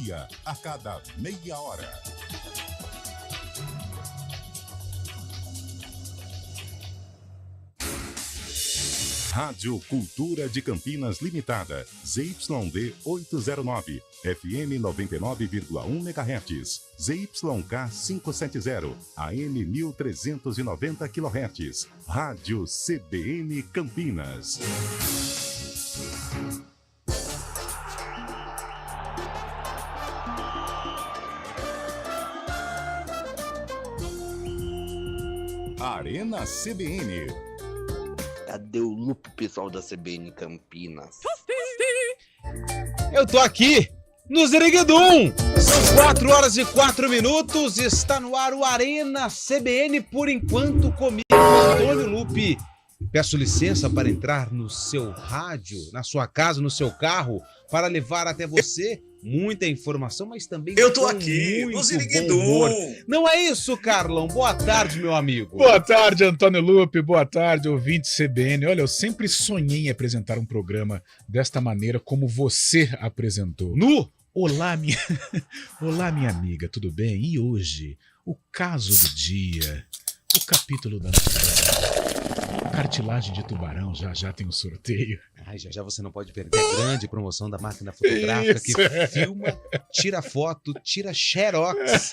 dia, a cada meia hora. Rádio Cultura de Campinas Limitada, ZYD 809, FM 99,1 MHz, ZYK 570, AM 1390 kHz, Rádio CBN Campinas. Arena CBN. Cadê o Lupe, pessoal da CBN Campinas? Eu tô aqui no Ziriguidum. São 4 horas e 4 minutos. Está no ar o Arena CBN por enquanto comigo, Antônio Lupe. Peço licença para entrar no seu rádio, na sua casa, no seu carro, para levar até você muita informação, mas também eu tô aqui no Ziriguidum. Não é isso, Carlão? Boa tarde, meu amigo. Boa tarde, Antônio Lupe. Boa tarde, ouvinte CBN. Olha, eu sempre sonhei em apresentar um programa desta maneira como você apresentou. Olá, minha amiga, tudo bem? E hoje, o caso do dia, o capítulo da novela. Cartilagem de tubarão, já tem um sorteio. Ai, já você não pode perder a grande promoção da máquina fotográfica que filma, tira foto, tira xerox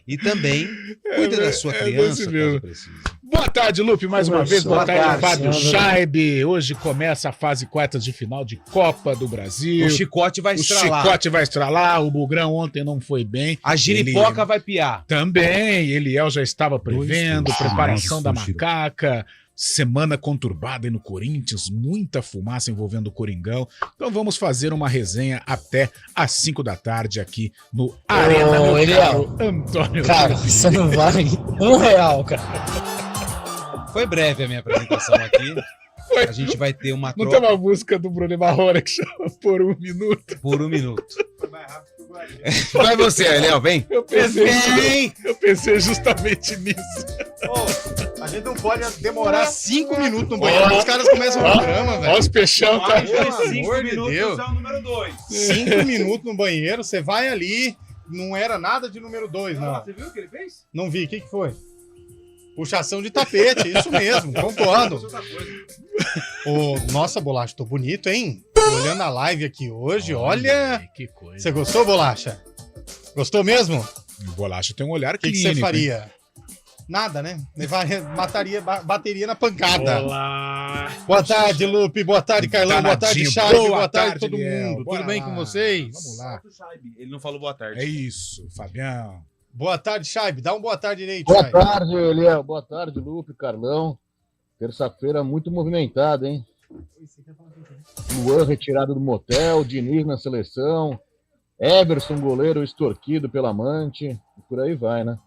e também cuida da sua criança, caso precise. Boa tarde, Lupe, mais uma vez. Boa tarde, Fábio Scheibe. Hoje começa a fase quartas de final de Copa do Brasil. O chicote vai estralar. O Bugrão ontem não foi bem. A giripoca vai piar. Também, Eliel já estava prevendo, preparação da macaca. Semana conturbada aí no Corinthians, muita fumaça envolvendo o Coringão. Então vamos fazer uma resenha até às 5 da tarde aqui no Arena, meu Eliel, Antônio. Cara, você não vale R$1, cara. Foi breve a minha apresentação aqui. A gente vai ter uma troca. Não tem uma música do Bruno Marrone que chama Por um Minuto? Por um minuto. Foi mais rápido que o Guarani. Vai você, Eliel, vem. Eu pensei justamente nisso. A gente não pode demorar 5 minutos no banheiro. Os caras começam o programa, velho. Olha os peixão, cara. 5 minutos é o número 2. 5 minutos no banheiro, você vai ali. Não era nada de número 2, não. Você viu o que ele fez? Não vi. O que foi? Puxação de tapete, isso mesmo, concordo. Nossa, Bolacha, tô bonito, hein? Tô olhando a live aqui hoje, olha. Que coisa. Você gostou, Bolacha? Gostou mesmo? O Bolacha tem um olhar clínico. O que você faria? Nada, né? Bateria na pancada. Olá. Boa tarde, Lupe. Boa tarde, Carlão. Boa tarde, Charles. Boa tarde, todo mundo. Tudo bem com vocês? Vamos lá. Ele não falou boa tarde. É isso, Fabião. Boa tarde, Chaibe. Dá boa tarde direito, Boa tarde, Eliel. Boa tarde, Lupe, Carlão. Terça-feira muito movimentada, hein? Luan retirado do motel, Diniz na seleção, Everson, goleiro, extorquido pela amante, e por aí vai, né?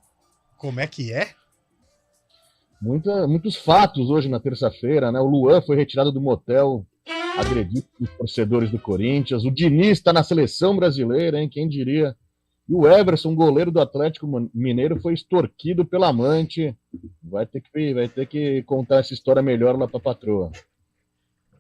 Como é que é? Muitos fatos hoje na terça-feira, né? O Luan foi retirado do motel, agredido pelos torcedores do Corinthians. O Diniz está na seleção brasileira, hein? Quem diria? E o Everson, goleiro do Atlético Mineiro, foi extorquido pela amante. Vai ter que contar essa história melhor lá pra patroa.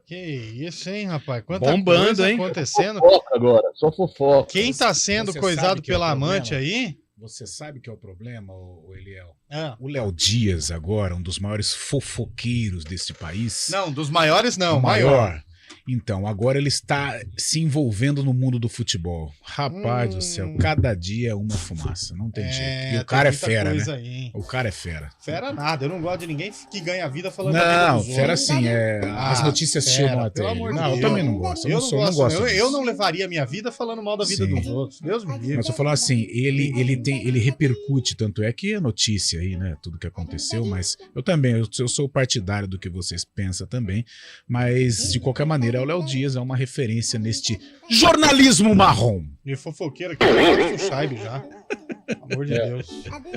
Que isso, hein, rapaz? Quanta bombando, coisa hein? acontecendo. Só fofoca agora, só fofoca. Quem tá sendo coisado pela amante aí? Você sabe que é o problema, Eliel? O Léo Dias agora, um dos maiores fofoqueiros deste país. Não, dos maiores não, o maior. Então, agora ele está se envolvendo no mundo do futebol. Rapaz do céu, cada dia é uma fumaça, não tem jeito. E o cara é fera, né? Aí, o cara é fera. Fera nada, eu não gosto de ninguém que ganha vida falando não, fera sim, as notícias chegam até ele. Não, eu também não gosto. Eu não gosto. Eu não levaria minha vida falando mal da vida dos outros. Deus me livre. Mas eu falo assim, ele repercute, tanto é que é notícia aí, né? Tudo que aconteceu, mas eu sou partidário do que vocês pensam também, mas de qualquer maneira, o Léo Dias é uma referência neste jornalismo marrom. E fofoqueiro aqui, o Scheibe já. Pelo amor de Deus.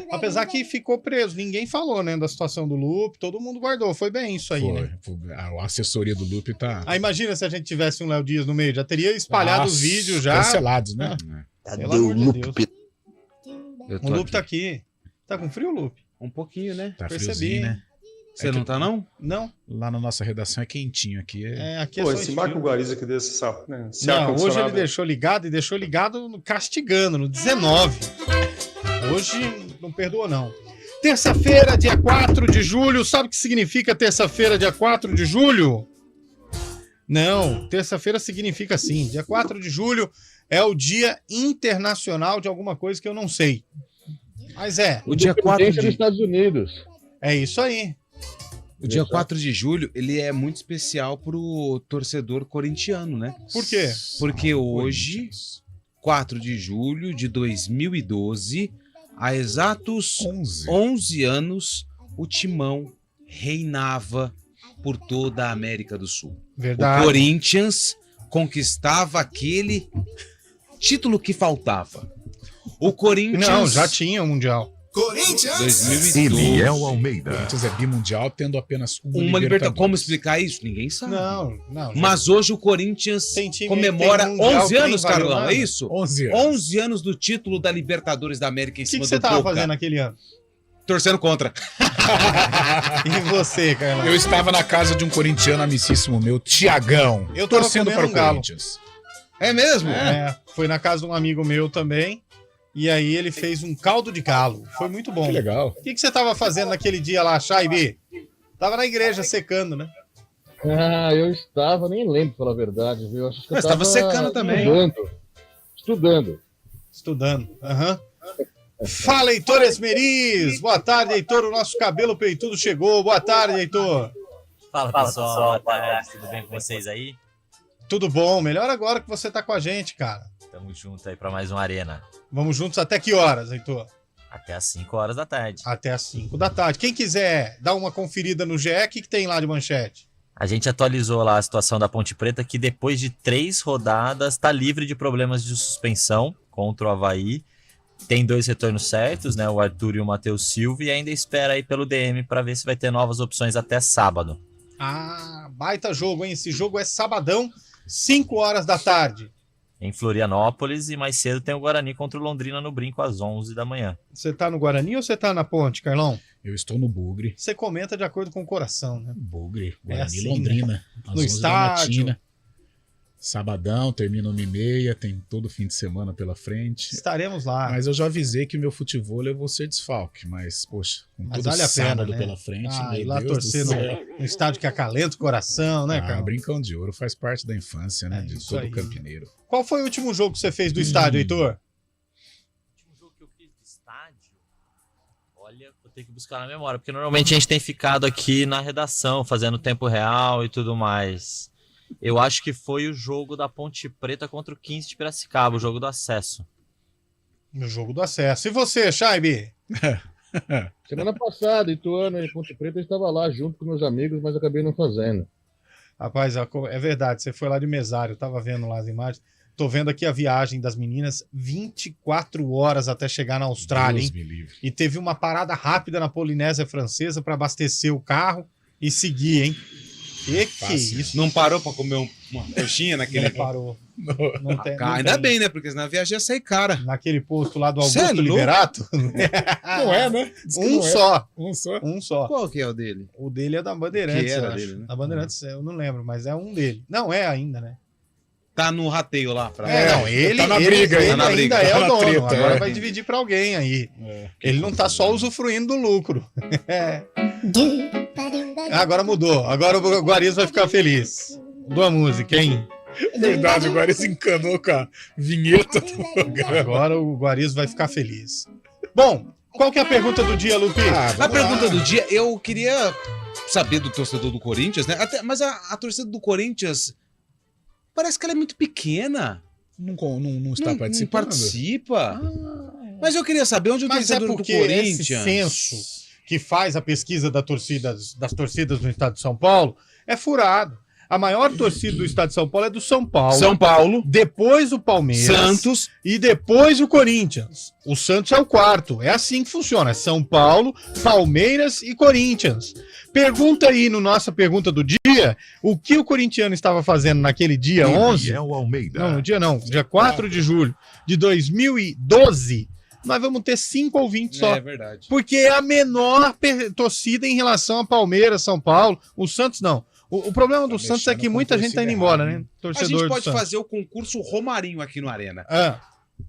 Apesar que ficou preso, ninguém falou, né, da situação do Lupe, todo mundo guardou, foi bem isso aí, né? A assessoria do Lupe tá... Imagina se a gente tivesse um Léo Dias no meio, já teria espalhado os vídeos já. Cancelados, né? Cadê o Lupe? O Lupe tá aqui. Tá com frio, Lupe? Um pouquinho, né? Tá Percebi, friozinho, né? Você não tá, não? Não. Lá na nossa redação é quentinho aqui. Aqui é Pô, só esse estilo. Marco Guariz aqui desse né? Esse Não, hoje ar-condicionado. ele deixou ligado e deixou ligado castigando, no 19. Hoje não perdoa, não. Terça-feira, dia 4 de julho. Sabe o que significa terça-feira, dia 4 de julho? Não, terça-feira significa assim. Dia 4 de julho é o Dia Internacional de alguma coisa que eu não sei. Mas é. O dia 4 Independência dos de... Estados Unidos. É isso aí. O dia 4 de julho, ele é muito especial pro torcedor corintiano, né? Por quê? Porque hoje, 4 de julho de 2012, há exatos 11 anos, o Timão reinava por toda a América do Sul. Verdade. O Corinthians conquistava aquele título que faltava. O Corinthians... Não, já tinha o Mundial. Corinthians! 2012. Eliel O Almeida. Corinthians é bimundial, tendo apenas Uma Libertadores. Libertadores. Como explicar isso? Ninguém sabe. Não. Mas hoje o Corinthians Tem time comemora que tem mundial, 11 que anos, nem valeu Carlão, nada. é isso? 11 anos. 11 anos do título da Libertadores da América em O que cima você do tava Boca. fazendo naquele ano? Torcendo contra. E você, Carlão? Eu estava na casa de um corintiano amicíssimo meu, Tiagão, Eu tava torcendo comendo para o um galo. Corinthians. É mesmo? Foi na casa de um amigo meu também. E aí ele fez um caldo de galo. Foi muito bom. Que legal. O que você tava fazendo naquele dia lá, Chaibi? Tava na igreja secando, né? Eu estava, nem lembro, pra falar a verdade, viu? Acho que Mas eu tava secando também. Estudando. Aham. Fala, Heitor Esmeriz. Boa tarde, Heitor. O nosso cabelo peitudo chegou. Boa tarde, Heitor. Fala pessoal, boa tarde, tudo bem com vocês aí? Tudo bom? Melhor agora que você tá com a gente, cara. Tamo junto aí pra mais uma Arena. Vamos juntos até que horas, Heitor? Até às 5 horas da tarde. Até às 5 da tarde. Quem quiser dar uma conferida no GE, o que tem lá de manchete? A gente atualizou lá a situação da Ponte Preta, que depois de 3 rodadas tá livre de problemas de suspensão contra o Avaí. Tem 2 retornos certos, né? O Arthur e o Matheus Silva, e ainda espera aí pelo DM para ver se vai ter novas opções até sábado. Ah, baita jogo, hein? Esse jogo é sabadão, 5 horas da tarde. Em Florianópolis, e mais cedo tem o Guarani contra o Londrina no Brinco às 11 da manhã. Você tá no Guarani ou você tá na Ponte, Carlão? Eu estou no Bugre. Você comenta de acordo com o coração, né? Bugre, É Guarani, assim, Londrina. Às No 11 da estádio. matina. Sabadão, termina 1h30, tem todo fim de semana pela frente. Estaremos lá. Mas eu já avisei que o meu futebol eu vou ser desfalque, mas, poxa, com Mas todo vale a pena, sábado né? pela frente, Ah, meu e lá Deus torcer do céu. no estádio que acalenta o coração, né, Carlão? Brincão de ouro faz parte da infância, né? É de isso todo aí. campineiro. Qual foi o último jogo que você fez do estádio, Heitor? O último jogo que eu fiz do estádio, olha, vou ter que buscar na memória, porque normalmente a gente tem ficado aqui na redação, fazendo tempo real e tudo mais. Eu acho que foi o jogo da Ponte Preta contra o 15 de Piracicaba, o jogo do acesso. No jogo do acesso. E você, Chaibi? Semana passada, Ituano e Ponte Preta, eu estava lá junto com meus amigos, mas acabei não fazendo. Rapaz, é verdade, você foi lá de mesário, eu tava vendo lá as imagens. Tô vendo aqui a viagem das meninas, 24 horas até chegar na Austrália, Deus hein? me livre. E teve uma parada rápida na Polinésia Francesa para abastecer o carro e seguir, hein? Que Fácil. isso? Não parou pra comer uma coxinha naquele... Não parou. Não tem, não Ainda tem. bem, né? Porque senão a viagem ia sair cara. Naquele posto lá do Cê é Augusto louco? Liberato? Não é, né? Diz que Um não é. só. Um só. Um só. Qual que é o dele? O dele é da Bandeirantes, Que era eu acho. dele, né? Da Bandeirantes, eu não lembro, mas é um dele. Não é ainda, né? Tá no rateio lá. Pra... Não, ele, tá na ele, briga, ele tá na ainda briga, é tá o na dono. treta, Agora é. vai dividir pra alguém aí. Ele não tá só usufruindo do lucro. É. Agora mudou. Agora o Guariz vai ficar feliz. Mudou a música, hein? É verdade, agora ele se encanou com a vinheta do programa. Agora o Guariz vai ficar feliz. Bom, qual que é a pergunta do dia, Lupi? A pergunta do dia, eu queria saber do torcedor do Corinthians, né? Mas a torcida do Corinthians parece que ela é muito pequena. Não está Não participando? participa. Mas eu queria saber onde o Mas é torcedor do porque esse Corinthians... censo que faz a pesquisa das torcidas no estado de São Paulo é furado. A maior torcida do estado de São Paulo é do São Paulo. São Paulo, Depois o Palmeiras. Santos... E depois o Corinthians. O Santos é o quarto. É assim que funciona. É São Paulo, Palmeiras e Corinthians. Pergunta aí no nossa pergunta do dia, o que o corintiano estava fazendo naquele dia 11? Eliel Almeida. Não, no dia não. Dia 4 de julho de 2012. nós vamos ter 5 ouvintes só. É verdade. Porque é a menor torcida em relação a Palmeiras, São Paulo. O Santos não. O problema do Santos é que muita gente tá indo embora, né? A gente pode fazer o concurso Romarinho aqui no Arena.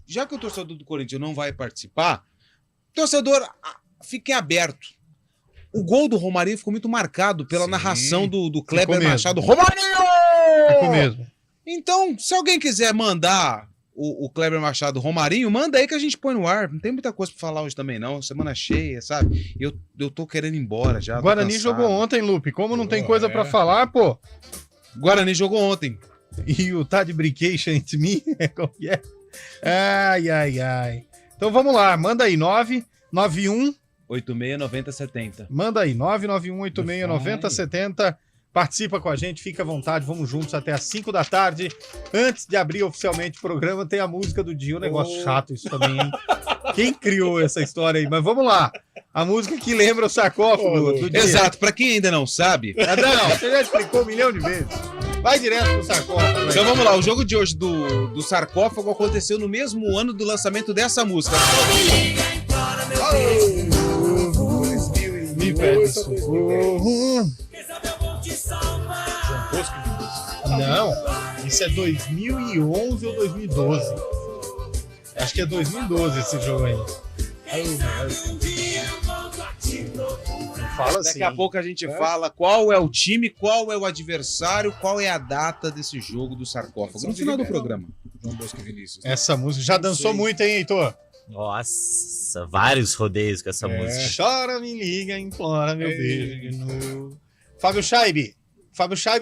Já que o torcedor do Corinthians não vai participar, torcedor, fiquem aberto. O gol do Romarinho ficou muito marcado pela narração do Kleber Machado. Romarinho! Ficou mesmo. Então, se alguém quiser mandar o Kleber Machado Romarinho, manda aí que a gente põe no ar. Não tem muita coisa pra falar hoje também, não. Semana cheia, sabe? Eu tô querendo ir embora já. Guarani jogou ontem, Lupe. Como não tem coisa pra falar, pô? Guarani jogou ontem. E o tá de brincation entre mim? Qual que é? Ai. Então vamos lá. Manda aí. 991 869070. Manda aí. 991869070. Participa com a gente, fica à vontade, vamos juntos até às 5 da tarde. Antes de abrir oficialmente o programa, tem a música do dia, um negócio chato isso também, hein? Quem criou essa história aí? Mas vamos lá. A música que lembra o sarcófago do dia. Exato, pra quem ainda não sabe... Não, você já explicou 1 milhão de vezes. Vai direto pro sarcófago. Então vamos lá, o jogo de hoje do sarcófago aconteceu no mesmo ano do lançamento dessa música. Me pede socorro. Não, isso é 2011 ou 2012. Acho que é 2012 esse jogo aí. Fala assim. Daqui a pouco a gente fala qual é o time, qual é o adversário, qual é a data desse jogo do sarcófago. No final do programa. João Bosco e Vinícius. Essa música já dançou muito, hein, Heitor? Nossa, vários rodeios com essa música. Chora, me liga, implora meu beijo de novo. Fábio Scheibe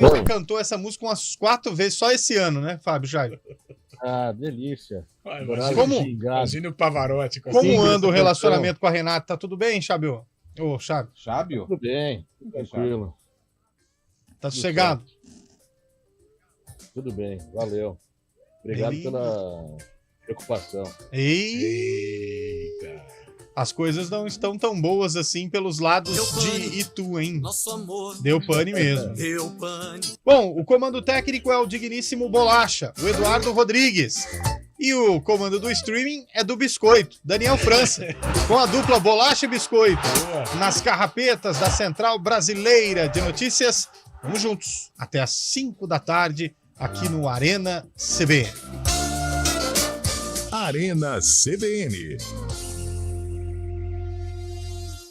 já cantou essa música umas 4 vezes só esse ano, né, Fábio Scheibe? Ah, delícia. Imagina o Pavarotti. Como anda o relacionamento com a Renata? Tá tudo bem, Chábio? Ô, Chábio? Chábio? Tudo bem, tranquilo. Tá sossegado? Tudo bem, valeu. Obrigado pela preocupação. Eita! As coisas não estão tão boas assim pelos lados de Itu, hein? Nosso amor deu pane mesmo. Deu pane. Bom, o comando técnico é o digníssimo Bolacha, o Eduardo Rodrigues. E o comando do streaming é do Biscoito, Daniel França, com a dupla Bolacha e Biscoito. Nas carrapetas da Central Brasileira de Notícias, vamos juntos até às 5 da tarde aqui no Arena CBN. Arena CBN.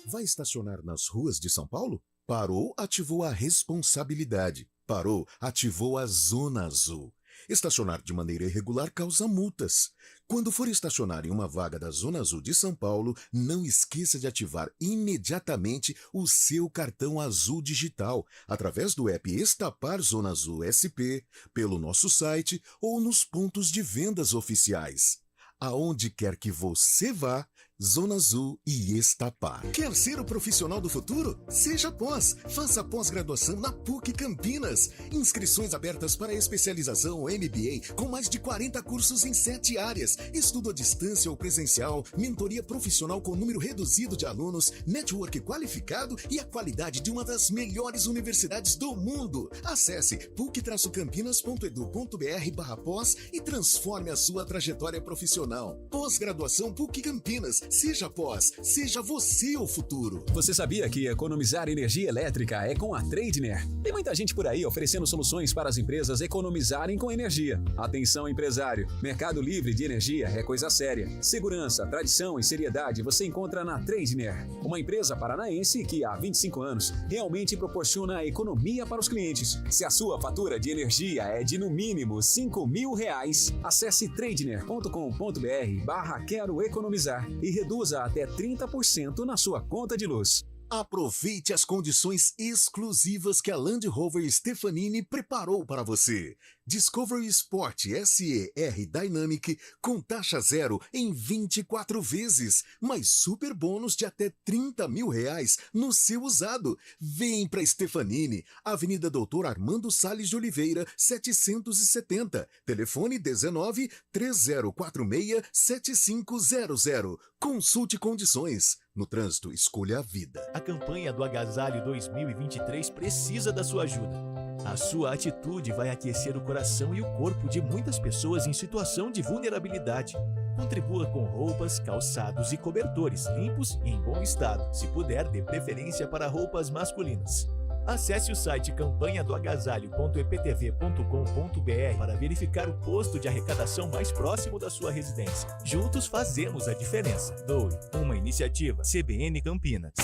Vai estacionar nas ruas de São Paulo? Parou, ativou a responsabilidade. Parou, ativou a Zona Azul. Estacionar de maneira irregular causa multas. Quando for estacionar em uma vaga da Zona Azul de São Paulo, não esqueça de ativar imediatamente o seu cartão azul digital, através do app Estapar Zona Azul SP, pelo nosso site ou nos pontos de vendas oficiais. Aonde quer que você vá, Zona Azul e Estapar. Quer ser o profissional do futuro? Seja pós. Faça pós-graduação na PUC Campinas. Inscrições abertas para especialização ou MBA com mais de 40 cursos em 7 áreas. Estudo à distância ou presencial, mentoria profissional com número reduzido de alunos, network qualificado e a qualidade de uma das melhores universidades do mundo. Acesse puc-campinas.edu.br/pós e transforme a sua trajetória profissional. Pós-graduação PUC Campinas. Seja pós, seja você o futuro. Você sabia que economizar energia elétrica é com a Tradner? Tem muita gente por aí oferecendo soluções para as empresas economizarem com energia. Atenção, empresário. Mercado livre de energia é coisa séria. Segurança, tradição e seriedade você encontra na Tradner, uma empresa paranaense que há 25 anos realmente proporciona economia para os clientes. Se a sua fatura de energia é de no mínimo R$5.000, acesse tradner.com.br/quero economizar e reduza até 30% na sua conta de luz. Aproveite as condições exclusivas que a Land Rover Stefanini preparou para você. Discovery Sport SE-R Dynamic com taxa zero em 24 vezes, mais super bônus de até R$30.000 no seu usado. Vem para Stefanini, Avenida Doutor Armando Salles de Oliveira, 770. Telefone 19-3046-7500. Consulte condições. No trânsito, escolha a vida. A campanha do Agasalho 2023 precisa da sua ajuda. A sua atitude vai aquecer o coração e o corpo de muitas pessoas em situação de vulnerabilidade. Contribua com roupas, calçados e cobertores limpos e em bom estado. Se puder, dê preferência para roupas masculinas. Acesse o site campanhadoagasalho.eptv.com.br para verificar o posto de arrecadação mais próximo da sua residência. Juntos fazemos a diferença. Doe, uma iniciativa CBN Campinas.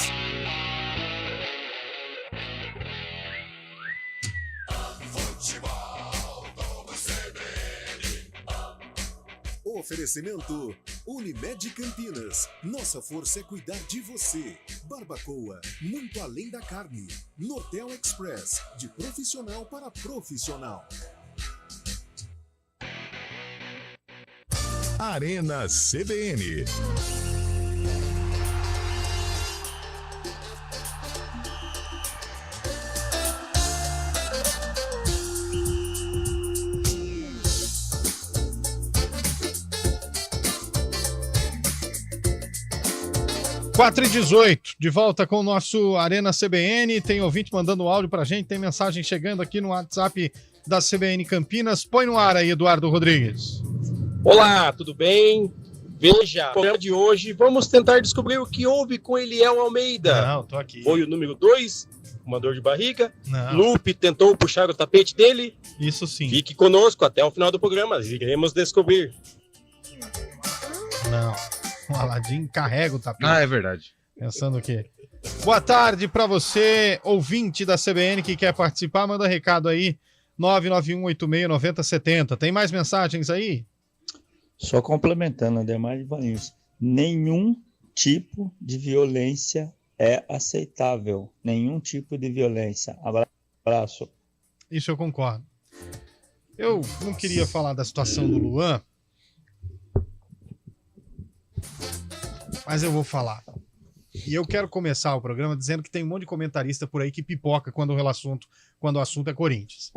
Oferecimento Unimed Campinas. Nossa força é cuidar de você. Barbacoa, muito além da carne. Nortel Express, de profissional para profissional. Arena CBN. Quatro e 18, de volta com o nosso Arena CBN. Tem ouvinte mandando áudio pra gente, tem mensagem chegando aqui no WhatsApp da CBN Campinas. Põe no ar aí, Eduardo Rodrigues. Olá, tudo bem? Veja, o programa de hoje, vamos tentar descobrir o que houve com Eliel Almeida. Não, tô aqui. Foi o número 2, uma dor de barriga. Não. Lupe tentou puxar o tapete dele. Isso sim. Fique conosco até o final do programa, iremos descobrir. Não. O Aladim carrega o tapete. Ah, é verdade. Pensando o quê? Boa tarde para você, ouvinte da CBN que quer participar. Manda recado aí, 991869070. Tem mais mensagens aí? Só complementando, Ademar de Valinhos. Nenhum tipo de violência é aceitável. Nenhum tipo de violência. Abraço. Isso eu concordo. Eu não queria falar da situação do Luan, mas eu vou falar. E eu quero começar o programa dizendo que tem um monte de comentarista por aí que pipoca quando o assunto é Corinthians.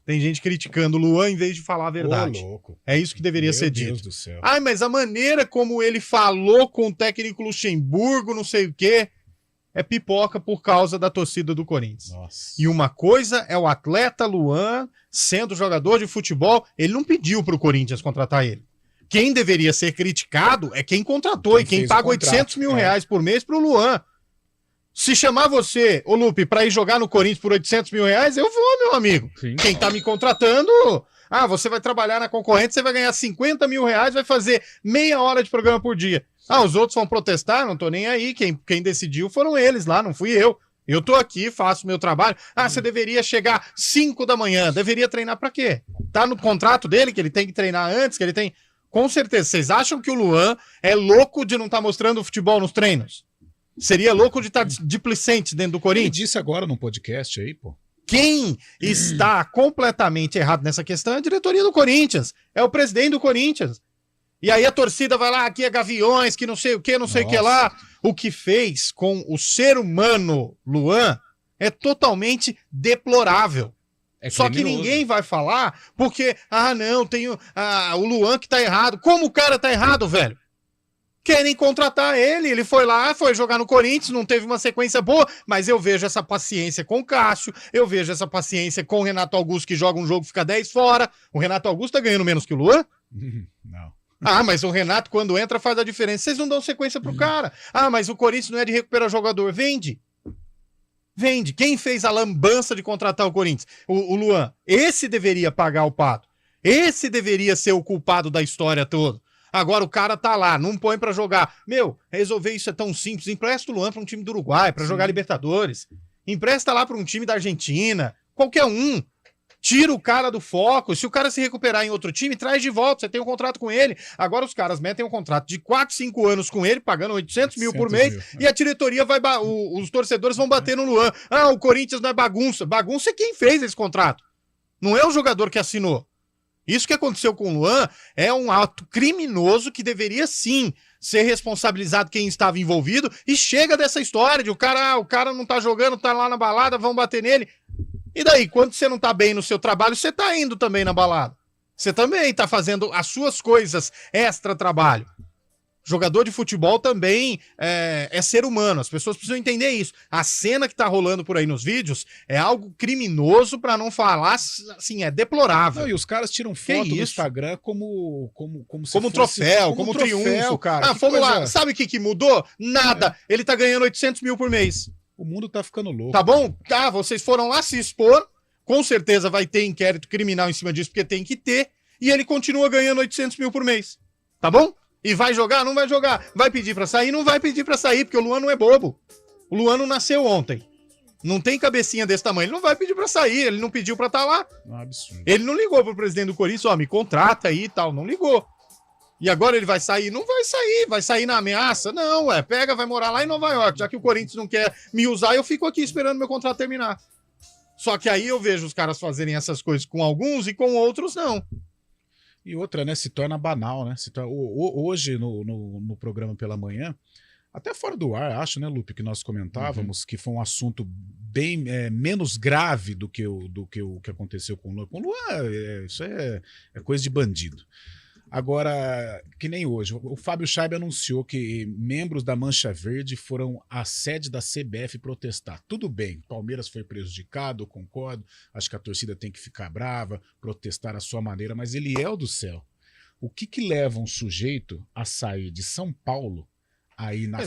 Tem gente criticando o Luan em vez de falar a verdade. Louco. É isso que deveria Meu ser Deus dito. do céu. Ai, mas a maneira como ele falou com o técnico Luxemburgo, não sei o quê, é pipoca por causa da torcida do Corinthians. Nossa. E uma coisa é o atleta Luan, sendo jogador de futebol, ele não pediu pro Corinthians contratar ele. Quem deveria ser criticado é quem contratou e quem paga 800 mil reais por mês pro Luan. Se chamar você, ô Lupe, pra ir jogar no Corinthians por 800 mil reais, eu vou, meu amigo. Sim. Quem tá me contratando, você vai trabalhar na concorrente, você vai ganhar 50 mil reais, vai fazer meia hora de programa por dia. Os outros vão protestar, não tô nem aí. Quem decidiu foram eles lá, não fui eu. Eu tô aqui, faço meu trabalho. Você deveria chegar 5 da manhã, deveria treinar pra quê? Tá no contrato dele que ele tem que treinar antes, que ele tem... Com certeza, vocês acham que o Luan é louco de não estar mostrando o futebol nos treinos? Seria louco de estar displicente dentro do Corinthians? Ele disse agora num podcast aí, pô. Quem está completamente errado nessa questão é a diretoria do Corinthians. É o presidente do Corinthians. E aí a torcida vai lá, aqui é Gaviões, que não sei o que, não sei o que lá. O que fez com o ser humano Luan é totalmente deplorável. Só que ninguém vai falar porque, não, tem o Luan que tá errado. Como o cara tá errado, velho? Querem contratar ele, ele foi lá, foi jogar no Corinthians, não teve uma sequência boa, mas eu vejo essa paciência com o Cássio, eu vejo essa paciência com o Renato Augusto, que joga um jogo e fica 10 fora. O Renato Augusto tá ganhando menos que o Luan? Não. Mas o Renato, quando entra, faz a diferença. Vocês não dão sequência pro cara. Mas o Corinthians não é de recuperar jogador. Vende. Vende. Quem fez a lambança de contratar o Corinthians? O Luan. Esse deveria pagar o pato. Esse deveria ser o culpado da história toda. Agora o cara tá lá, não põe pra jogar. Resolver isso é tão simples. Empresta o Luan pra um time do Uruguai, pra jogar Libertadores. Empresta lá pra um time da Argentina. Qualquer um. Tira o cara do foco. Se o cara se recuperar em outro time, traz de volta. Você tem um contrato com ele. Agora os caras metem um contrato de 4, 5 anos com ele, pagando 800 mil por mês, e a diretoria vai... Os torcedores vão bater no Luan. O Corinthians não é bagunça. Bagunça é quem fez esse contrato. Não é o jogador que assinou. Isso que aconteceu com o Luan é um ato criminoso que deveria sim ser responsabilizado quem estava envolvido, e chega dessa história de o cara não tá jogando, tá lá na balada, vão bater nele. E daí, quando você não tá bem no seu trabalho, você tá indo também na balada. Você também tá fazendo as suas coisas extra-trabalho. Jogador de futebol também é ser humano, as pessoas precisam entender isso. A cena que tá rolando por aí nos vídeos é algo criminoso, pra não falar, assim, é deplorável. Não, e os caras tiram foto no Instagram como um troféu, como um triunfo. Cara. Ah, vamos lá, sabe o que mudou? Nada, ele tá ganhando 800 mil por mês. O mundo tá ficando louco. Tá bom? Tá, vocês foram lá se expor, com certeza vai ter inquérito criminal em cima disso, porque tem que ter, e ele continua ganhando 800 mil por mês. Tá bom? E vai jogar? Não vai jogar. Vai pedir pra sair? Não vai pedir pra sair, porque o Luan não é bobo. O Luan não nasceu ontem. Não tem cabecinha desse tamanho. Ele não vai pedir pra sair, ele não pediu pra estar lá. É um absurdo. Ele não ligou pro presidente do Corinthians, ó, me contrata aí e tal. Não ligou. E agora ele vai sair? Não vai sair na ameaça? Não, pega, vai morar lá em Nova York. Já que o Corinthians não quer me usar, eu fico aqui esperando meu contrato terminar. Só que aí eu vejo os caras fazerem essas coisas com alguns e com outros não. E outra, né, se torna banal, né? Hoje, no programa pela manhã, até fora do ar, acho, né, Lupe, que nós comentávamos que foi um assunto bem menos grave do que o que aconteceu com o Luan. Com o Luan, isso é coisa de bandido. Agora, que nem hoje, o Fábio Schaibe anunciou que membros da Mancha Verde foram à sede da CBF protestar. Tudo bem, Palmeiras foi prejudicado, eu concordo, acho que a torcida tem que ficar brava, protestar à sua maneira, mas Eliel do céu, o que leva um sujeito a sair de São Paulo, aí no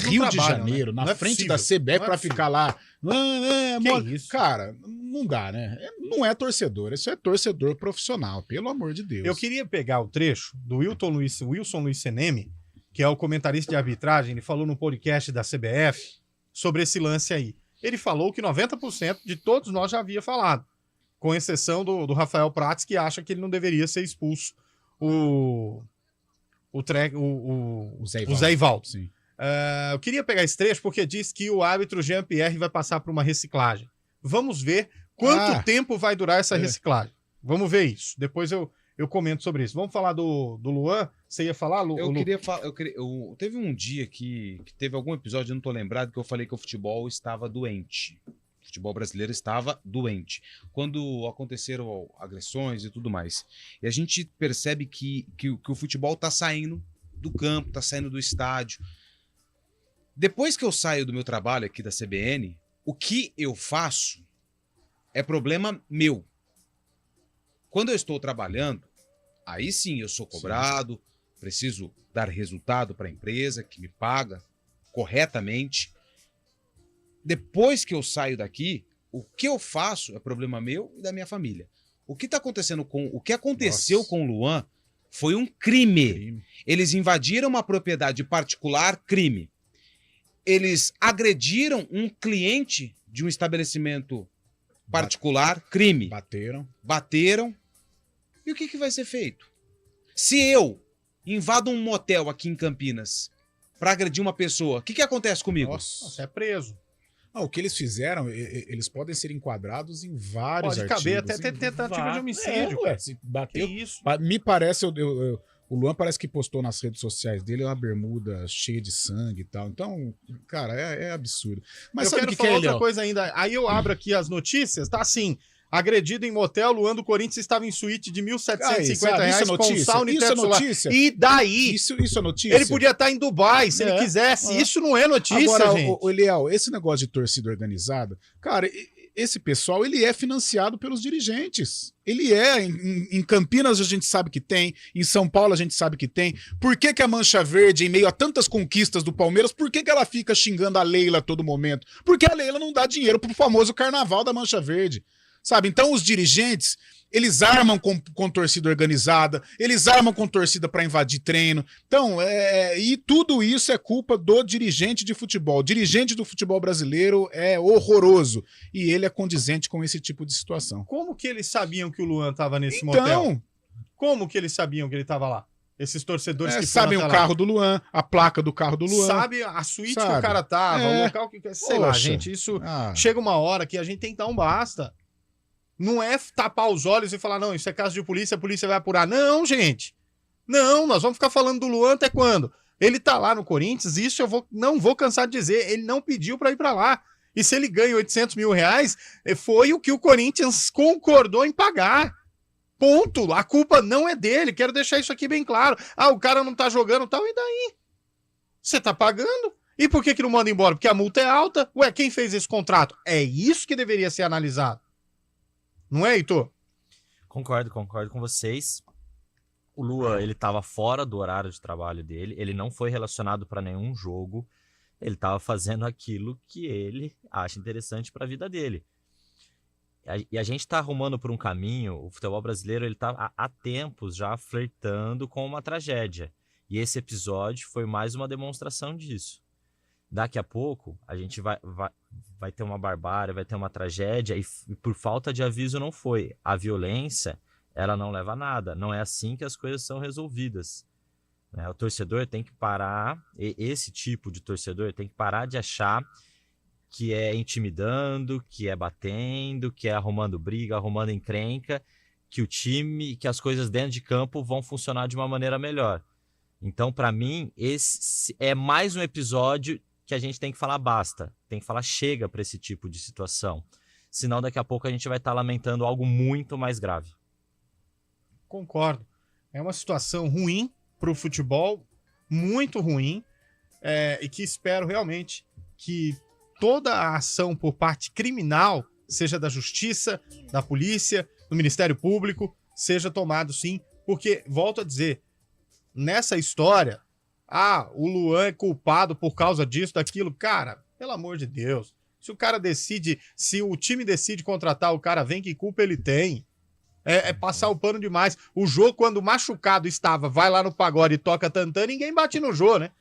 Rio de Janeiro, né? Na frente da CBF para ficar lá? Isso? Cara, não dá, né? Não é torcedor, isso é torcedor profissional, pelo amor de Deus. Eu queria pegar o trecho do Wilson Luiz Seneme, que é o comentarista de arbitragem, ele falou no podcast da CBF sobre esse lance aí. Ele falou que 90% de todos nós já havia falado, com exceção do Rafael Prats, que acha que ele não deveria ser expulso o Zé Ivaldo. Sim. Eu queria pegar esse trecho porque diz que o árbitro Jean-Pierre vai passar por uma reciclagem. Vamos ver quanto tempo vai durar essa reciclagem. Vamos ver isso. Depois eu comento sobre isso. Vamos falar do Luan? Você ia falar, Lu? Teve um dia que teve algum episódio, eu não tô lembrado, que eu falei que o futebol estava doente. O futebol brasileiro estava doente. Quando aconteceram agressões e tudo mais. E a gente percebe que o futebol tá saindo do campo, tá saindo do estádio. Depois que eu saio do meu trabalho aqui da CBN, o que eu faço é problema meu. Quando eu estou trabalhando, aí sim eu sou cobrado, preciso dar resultado para a empresa que me paga corretamente. Depois que eu saio daqui, o que eu faço é problema meu e da minha família. O que aconteceu com o Luan foi um crime. Eles invadiram uma propriedade particular, crime. Eles agrediram um cliente de um estabelecimento particular, crime. Bateram. E o que vai ser feito? Se eu invado um motel aqui em Campinas para agredir uma pessoa, o que acontece comigo? Nossa, é preso. O que eles fizeram, eles podem ser enquadrados em vários artigos. Pode caber até tentativa de homicídio. Se bateu, que isso? Me parece, o Luan parece que postou nas redes sociais dele uma bermuda cheia de sangue e tal. Então, cara, é absurdo. Mas eu sabe quero que falar é, outra Léo? coisa ainda. Aí eu abro aqui as notícias, tá assim... Agredido em motel, Luan do Corinthians estava em suíte de R$ 1.750 com sauna e teto solar. E daí? Isso é notícia? Ele podia estar em Dubai, se ele quisesse. Isso não é notícia, agora, gente. Eliel, esse negócio de torcida organizada, cara, esse pessoal, ele é financiado pelos dirigentes. Ele é. Em Campinas a gente sabe que tem, em São Paulo a gente sabe que tem. Por que a Mancha Verde, em meio a tantas conquistas do Palmeiras, por que ela fica xingando a Leila a todo momento? Porque a Leila não dá dinheiro pro famoso carnaval da Mancha Verde. Sabe? Então os dirigentes, eles armam com torcida organizada, eles armam com torcida para invadir treino. Então, e tudo isso é culpa do dirigente de futebol. O dirigente do futebol brasileiro é horroroso e ele é condizente com esse tipo de situação. Como que eles sabiam que o Luan estava nesse motel? Como que eles sabiam que ele estava lá? Esses torcedores que sabem o carro do Luan, a placa do carro do Luan. Sabe a suíte que o cara tava, o local que... Sei lá, gente, isso... Chega uma hora que a gente tem que dar um basta. Não é tapar os olhos e falar, não, isso é caso de polícia, a polícia vai apurar. Não, gente. Não, nós vamos ficar falando do Luan até quando? Ele tá lá no Corinthians, isso não vou cansar de dizer, ele não pediu para ir para lá. E se ele ganha 800 mil reais, foi o que o Corinthians concordou em pagar. Ponto. A culpa não é dele, quero deixar isso aqui bem claro. O cara não tá jogando tal, e daí? Você tá pagando? E por que não manda embora? Porque a multa é alta? Ué, quem fez esse contrato? É isso que deveria ser analisado. Não é, Heitor? Concordo com vocês. O Lua, ele estava fora do horário de trabalho dele, ele não foi relacionado para nenhum jogo, ele estava fazendo aquilo que ele acha interessante para a vida dele. E a gente está arrumando por um caminho, o futebol brasileiro ele está há tempos já flertando com uma tragédia. E esse episódio foi mais uma demonstração disso. Daqui a pouco a gente vai ter uma barbárie, vai ter uma tragédia, e por falta de aviso não foi. A violência, ela não leva a nada. Não é assim que as coisas são resolvidas. Né? O torcedor tem que parar, esse tipo de torcedor tem que parar de achar que é intimidando, que é batendo, que é arrumando briga, arrumando encrenca, que o time, que as coisas dentro de campo vão funcionar de uma maneira melhor. Então, para mim, esse é mais um episódio que a gente tem que falar basta, tem que falar chega para esse tipo de situação. Senão, daqui a pouco a gente vai estar lamentando algo muito mais grave. Concordo. É uma situação ruim para o futebol, muito ruim, e que espero realmente que toda a ação por parte criminal, seja da justiça, da polícia, do Ministério Público, seja tomado sim, porque, volto a dizer, nessa história, o Luan é culpado por causa disso, daquilo, cara, pelo amor de Deus, se o cara decide, se o time decide contratar o cara, vem, que culpa ele tem? É passar o pano demais. O Jô, quando machucado estava, vai lá no pagode e toca tantã, ninguém bate no Jô, né?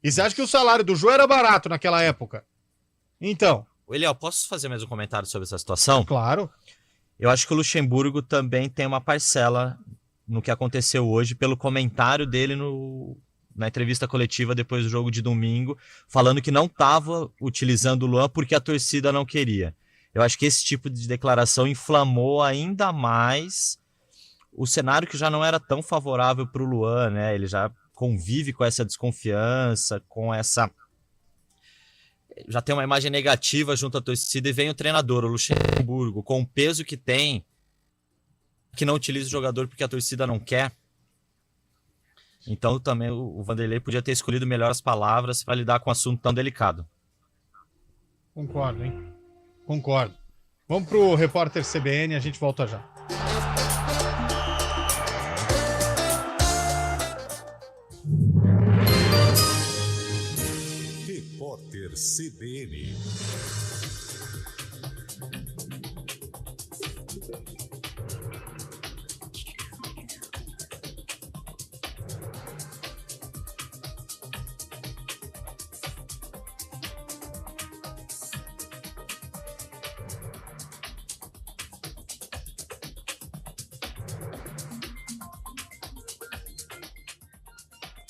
E você acha que o salário do Jô era barato naquela época? Então. Eliel, posso fazer mais um comentário sobre essa situação? Claro. Eu acho que o Luxemburgo também tem uma parcela no que aconteceu hoje, pelo comentário dele na entrevista coletiva depois do jogo de domingo, falando que não estava utilizando o Luan porque a torcida não queria. Eu acho que esse tipo de declaração inflamou ainda mais o cenário, que já não era tão favorável para o Luan, né? Ele já convive com essa desconfiança, com essa... já tem uma imagem negativa junto à torcida, e vem o treinador, o Luxemburgo, com o peso que tem, que não utiliza o jogador porque a torcida não quer. Então também o Vanderlei podia ter escolhido melhor as palavras para lidar com um assunto tão delicado. Concordo, hein? Concordo. Vamos pro repórter CBN, a gente volta já. Repórter CBN.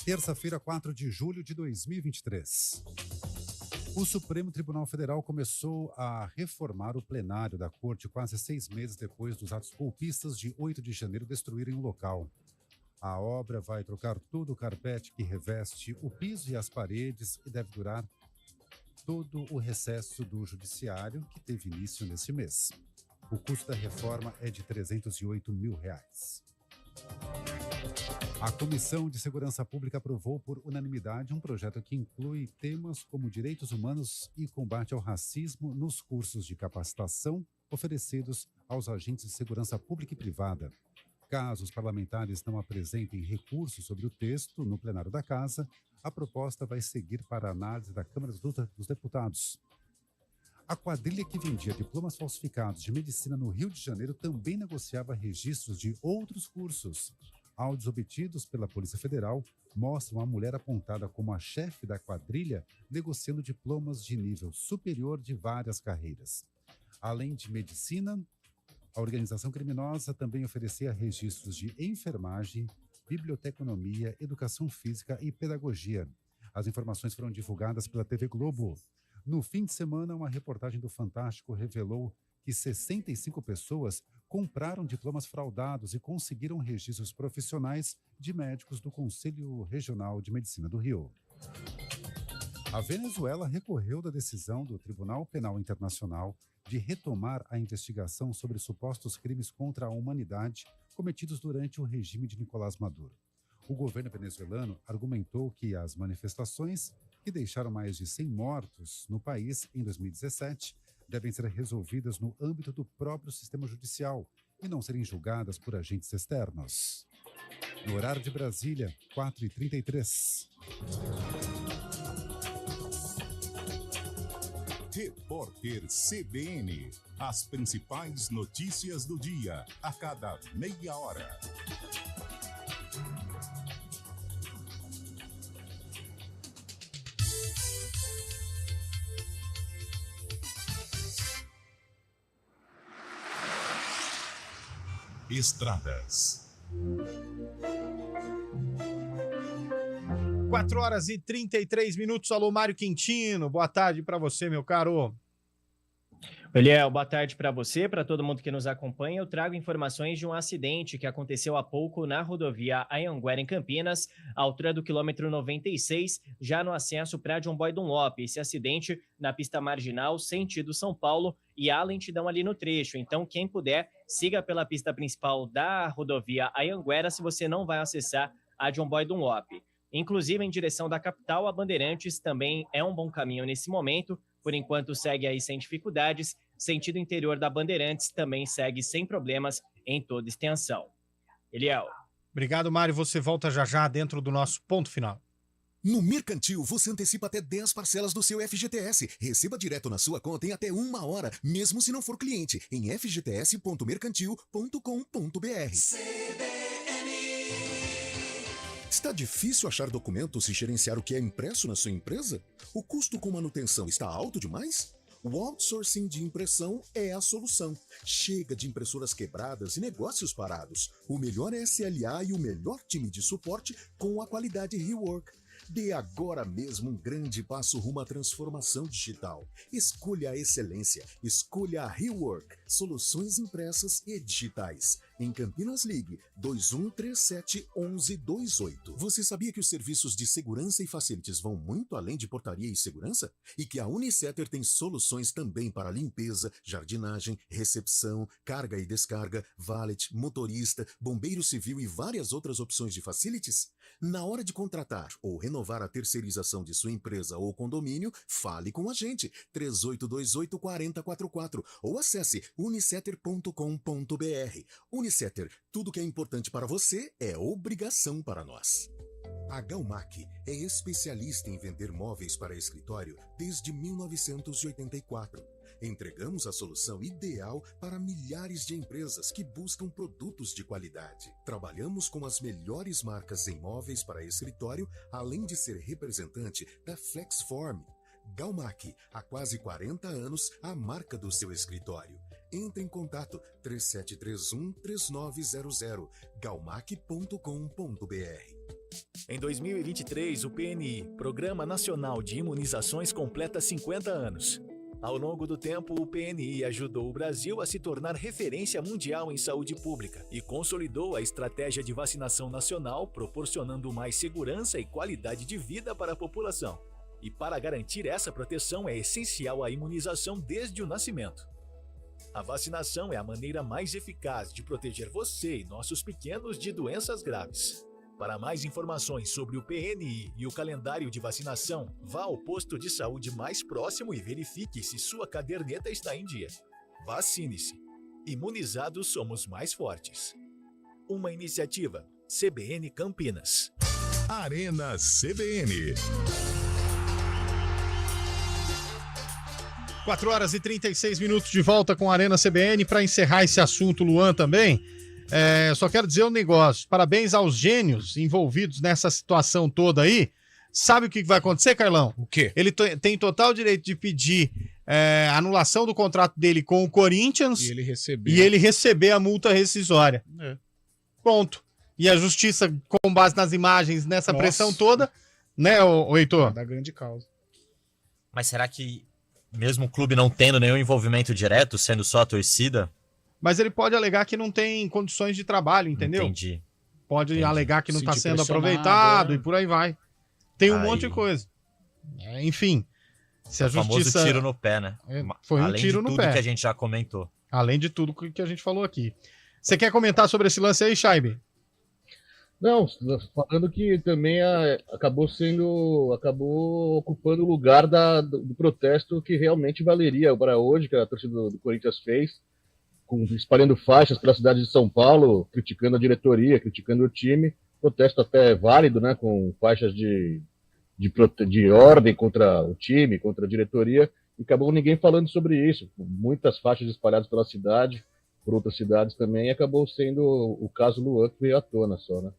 Terça-feira, 4 de julho de 2023. O Supremo Tribunal Federal começou a reformar o plenário da Corte quase 6 meses depois dos atos golpistas de 8 de janeiro destruírem o local. A obra vai trocar todo o carpete que reveste o piso e as paredes e deve durar todo o recesso do Judiciário, que teve início nesse mês. O custo da reforma é de R$ 308 mil. A Comissão de Segurança Pública aprovou por unanimidade um projeto que inclui temas como direitos humanos e combate ao racismo nos cursos de capacitação oferecidos aos agentes de segurança pública e privada. Caso os parlamentares não apresentem recursos sobre o texto no plenário da Casa, a proposta vai seguir para a análise da Câmara dos Deputados. A quadrilha que vendia diplomas falsificados de medicina no Rio de Janeiro também negociava registros de outros cursos. Áudios obtidos pela Polícia Federal mostram a mulher apontada como a chefe da quadrilha negociando diplomas de nível superior de várias carreiras. Além de medicina, a organização criminosa também oferecia registros de enfermagem, biblioteconomia, educação física e pedagogia. As informações foram divulgadas pela TV Globo. No fim de semana, uma reportagem do Fantástico revelou que 65 pessoas compraram diplomas fraudados e conseguiram registros profissionais de médicos do Conselho Regional de Medicina do Rio. A Venezuela recorreu da decisão do Tribunal Penal Internacional de retomar a investigação sobre supostos crimes contra a humanidade cometidos durante o regime de Nicolás Maduro. O governo venezuelano argumentou que as manifestações que deixaram mais de 100 mortos no país em 2017, devem ser resolvidas no âmbito do próprio sistema judicial e não serem julgadas por agentes externos. No horário de Brasília, 4h33. Repórter CBN. As principais notícias do dia, a cada meia hora. Estradas. 4h33. Alô, Mário Quintino. Boa tarde para você, meu caro. Eliel, boa tarde para você, para todo mundo que nos acompanha. Eu trago informações de um acidente que aconteceu há pouco na rodovia Anhanguera, em Campinas, à altura do quilômetro 96, já no acesso para John Boy Dunlop. Esse acidente na pista marginal, sentido São Paulo, e há lentidão ali no trecho. Então, quem puder, siga pela pista principal da rodovia Anhanguera se você não vai acessar a John Boy Dunlop. Inclusive, em direção da capital, a Bandeirantes também é um bom caminho nesse momento. Por enquanto, segue aí sem dificuldades. Sentido interior da Bandeirantes também segue sem problemas em toda extensão. Eliel. Obrigado, Mário. Você volta já dentro do nosso ponto final. No Mercantil, você antecipa até 10 parcelas do seu FGTS. Receba direto na sua conta em até 1 hora, mesmo se não for cliente, em fgts.mercantil.com.br. Está difícil achar documentos e gerenciar o que é impresso na sua empresa? O custo com manutenção está alto demais? O outsourcing de impressão é a solução. Chega de impressoras quebradas e negócios parados. O melhor SLA e o melhor time de suporte com a qualidade Rework. Dê agora mesmo um grande passo rumo à transformação digital. Escolha a excelência. Escolha a Rework. Soluções impressas e digitais. Em Campinas, ligue 2137-1128. Você sabia que os serviços de segurança e facilities vão muito além de portaria e segurança? E que a Unicetter tem soluções também para limpeza, jardinagem, recepção, carga e descarga, valet, motorista, bombeiro civil e várias outras opções de facilities? Na hora de contratar ou renovar a terceirização de sua empresa ou condomínio, fale com a gente, 3828-4044 ou acesse unicetter.com.br. Unicetter, tudo que é importante para você é obrigação para nós. A Galmac é especialista em vender móveis para escritório desde 1984. Entregamos a solução ideal para milhares de empresas que buscam produtos de qualidade. Trabalhamos com as melhores marcas em móveis para escritório, além de ser representante da Flexform. Galmac, há quase 40 anos, a marca do seu escritório. Entre em contato 3731-3900, galmac.com.br. Em 2023, o PNI, Programa Nacional de Imunizações, completa 50 anos. Ao longo do tempo, o PNI ajudou o Brasil a se tornar referência mundial em saúde pública e consolidou a estratégia de vacinação nacional, proporcionando mais segurança e qualidade de vida para a população. E para garantir essa proteção é essencial a imunização desde o nascimento. A vacinação é a maneira mais eficaz de proteger você e nossos pequenos de doenças graves. Para mais informações sobre o PNI e o calendário de vacinação, vá ao posto de saúde mais próximo e verifique se sua caderneta está em dia. Vacine-se. Imunizados somos mais fortes. Uma iniciativa CBN Campinas. Arena CBN. 4h36 de volta com a Arena CBN. Para encerrar esse assunto, Luan, também, só quero dizer um negócio. Parabéns aos gênios envolvidos nessa situação toda aí. Sabe o que vai acontecer, Carlão? O quê? Ele tem total direito de pedir anulação do contrato dele com o Corinthians e ele receber a multa rescisória. Ponto. E a justiça, com base nas imagens, nessa pressão toda, né, o Heitor? Da grande causa. Mas será que, mesmo o clube não tendo nenhum envolvimento direto, sendo só a torcida? Mas ele pode alegar que não tem condições de trabalho, entendeu? Entendi. Pode alegar que não está sendo aproveitado e por aí vai. Tem um monte de coisa. Enfim, se a famoso justiça... tiro no pé, né? Foi um Além tiro de no tudo pé. que a gente já comentou. Além de tudo que a gente falou aqui. Você quer comentar sobre esse lance aí, Shaibe? Não, falando que também acabou ocupando o lugar do protesto que realmente valeria para hoje, que a torcida do Corinthians fez, espalhando faixas pela cidade de São Paulo, criticando a diretoria, criticando o time. Protesto até válido, né, com faixas de ordem contra o time, contra a diretoria, e acabou ninguém falando sobre isso. Muitas faixas espalhadas pela cidade, por outras cidades também, e acabou sendo o caso Luan que veio à tona só, né?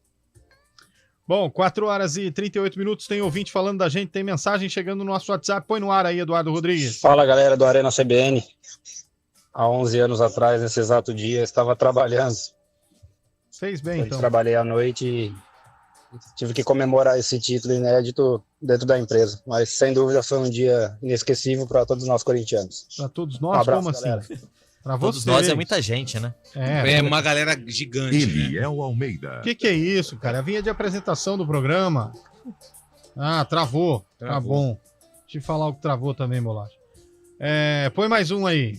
Bom, 4 horas e 38 minutos, tem ouvinte falando da gente, tem mensagem chegando no nosso WhatsApp. Põe no ar aí, Eduardo Rodrigues. Fala, galera do Arena CBN. Há 11 anos atrás, nesse exato dia, eu estava trabalhando. Fez bem, então. Trabalhei à noite e tive que comemorar esse título inédito dentro da empresa. Mas, sem dúvida, foi um dia inesquecível para todos nós corintianos. Para todos nós? Um abraço, como assim? galera. Pra Todos vocês. nós é muita gente, né? É uma galera gigante. Eliel Almeida. O que é isso, cara? A vinha de apresentação do programa. Ah, travou. Tá bom. Deixa eu falar o que travou também, Bolacha. Põe mais um aí.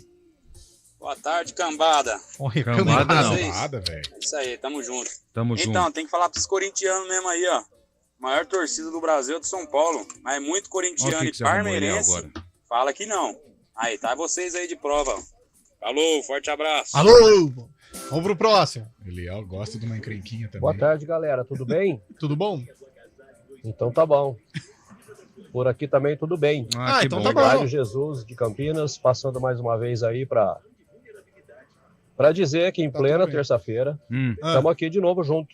Boa tarde, cambada. Olha, Cambada não. Cambada, velho. Isso aí, tamo junto. Tamo junto. Então, tem que falar pros corintianos mesmo aí, ó. Maior torcida do Brasil é do São Paulo. Mas muito corintiano Olha o que e você arrumou aí parmeirense agora. fala que não. Aí, tá vocês aí de prova. Falou, forte abraço. Alô! Vamos pro próximo. Eliel gosta de uma encrenquinha também. Boa tarde, galera. Tudo bem? Tudo bom? Então tá bom. Por aqui também tudo bem. Então tá bom. Mário Jesus de Campinas, passando mais uma vez aí para dizer que em plena terça-feira estamos aqui de novo junto.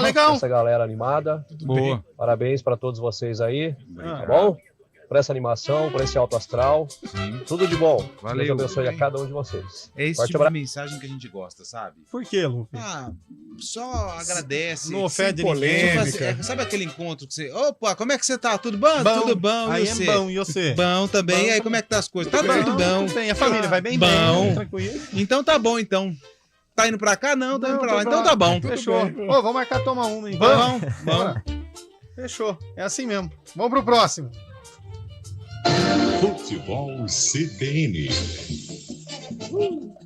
Legal. Essa galera animada. Boa. Parabéns para todos vocês aí. Tá bom? Por essa animação, por esse alto astral. Tudo de bom. Valeu. Deus abençoe a cada um de vocês. É esse Forte tipo de abraço. mensagem que a gente gosta, sabe? Por que, Lupe? Só agradece. Não ofende sem ninguém. polêmica. Sabe aquele encontro que você... Opa, como é que você tá? Tudo bom? Tudo bom. Aí E você? bom, e você? Bom também. Bom E aí, como é que tá as coisas? Tá tudo bom. Tudo bem. A família vai bem, bom. tranquilo. Então tá bom, então. Tá indo pra cá? Não, tá indo pra lá. Então tá bom. Fechou. Ô, vamos marcar tomar uma, hein? Vamos. Bora. Fechou. É assim mesmo. Vamos pro próximo. Futebol CBN.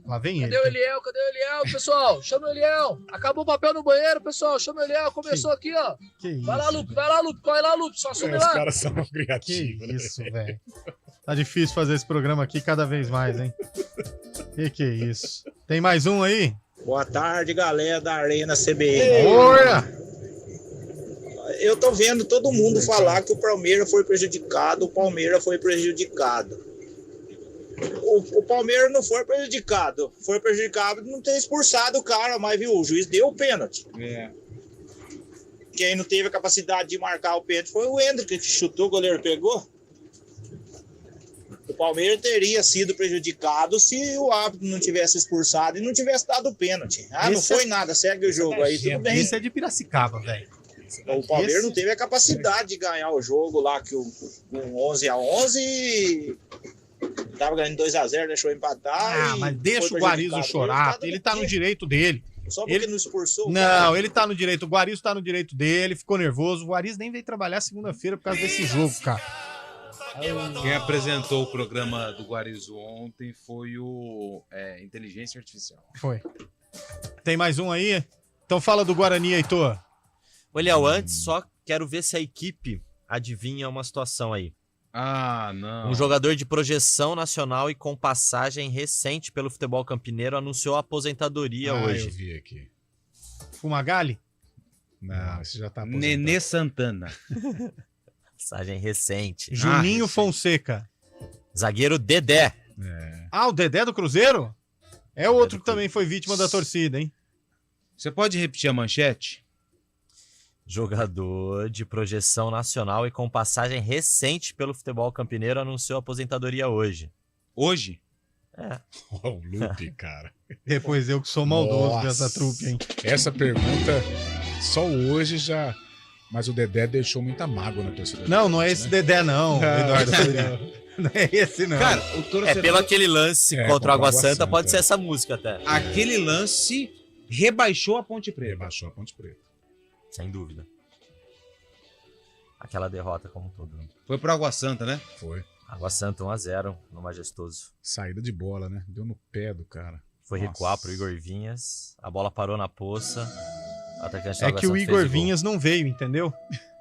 Lá vem ele. Cadê o Eliel? Cadê o Eliel, pessoal? Chama o Eliel. Acabou o papel no banheiro, pessoal. Chama o Eliel. Começou aqui, ó. Vai lá, Lupe. Vai lá, Lupe. Corre lá, Lupe. Só assume Os lá. caras são criativos. Que isso, velho. Tá difícil fazer esse programa aqui cada vez mais, hein? Que é isso? Tem mais um aí? Boa tarde, galera da Arena CBN. Bora! Eu tô vendo todo mundo falar que o Palmeiras foi prejudicado, o Palmeiras foi prejudicado. O Palmeiras não foi prejudicado. Foi prejudicado de não ter expulsado o cara, mas viu, o juiz deu o pênalti. Quem não teve a capacidade de marcar o pênalti foi o Hendrick, que chutou, o goleiro pegou. O Palmeiras teria sido prejudicado se o árbitro não tivesse expulsado e não tivesse dado o pênalti. Não foi nada, segue o jogo aí, tudo bem. Isso é de Piracicaba, velho. O Palmeiras não teve a capacidade de ganhar o jogo lá, que com 11-11 tava ganhando 2-0, deixou empatar. Mas deixa o Guarizo chorar, ele tá no direito dele. Só porque não expulsou o Não, cara. ele tá no direito, o Guarizo tá no direito dele, ficou nervoso. O Guarizo nem veio trabalhar segunda-feira por causa desse jogo, cara. Quem apresentou o programa do Guarizo ontem foi o Inteligência Artificial. Foi. Tem mais um aí? Então fala do Guarani, Heitor. Olha, antes só quero ver se a equipe adivinha uma situação aí. Não. Um jogador de projeção nacional e com passagem recente pelo futebol campineiro anunciou a aposentadoria hoje. Eu vi aqui. Fumagalli? Não, esse já tá aposentado. Nenê Santana. Passagem recente. Juninho Fonseca. Zagueiro Dedé. O Dedé do Cruzeiro? É outro que também foi vítima da torcida, hein? Você pode repetir a manchete? Jogador de projeção nacional e com passagem recente pelo futebol campineiro anunciou a aposentadoria hoje. Hoje? O Lupe, cara. Depois eu que sou maldoso Nossa. dessa trupe, hein? Essa pergunta, só hoje já... Mas o Dedé deixou muita mágoa na torcida. Não é esse Dedé, não, Eduardo. Não é esse, não. Cara, o torcedor... pelo aquele lance contra o Água Santa, pode ser essa música até. Aquele lance rebaixou a Ponte Preta. Rebaixou a Ponte Preta. Sem dúvida. Aquela derrota como um todo. Foi pro Água Santa, né? Foi. Água Santa 1-0 no Majestoso. Saída de bola, né? Deu no pé do cara. Foi recuar pro Igor Vinhas. A bola parou na poça. Atacante É que o Igor Vinhas não veio, entendeu?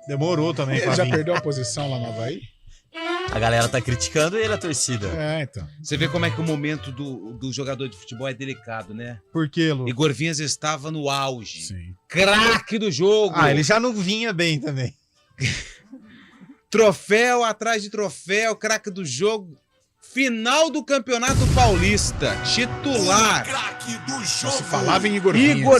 Demorou também. Ele já perdeu a posição lá no Avaí? A galera tá criticando ele, a torcida. Então. Você vê como é que o momento do jogador de futebol é delicado, né? Por quê, Lu? Igor Vinhas estava no auge. Sim. Craque do jogo. Ele já não vinha bem também. Troféu atrás de troféu, craque do jogo. Final do Campeonato Paulista. Titular. Craque do jogo. Se falava em Igor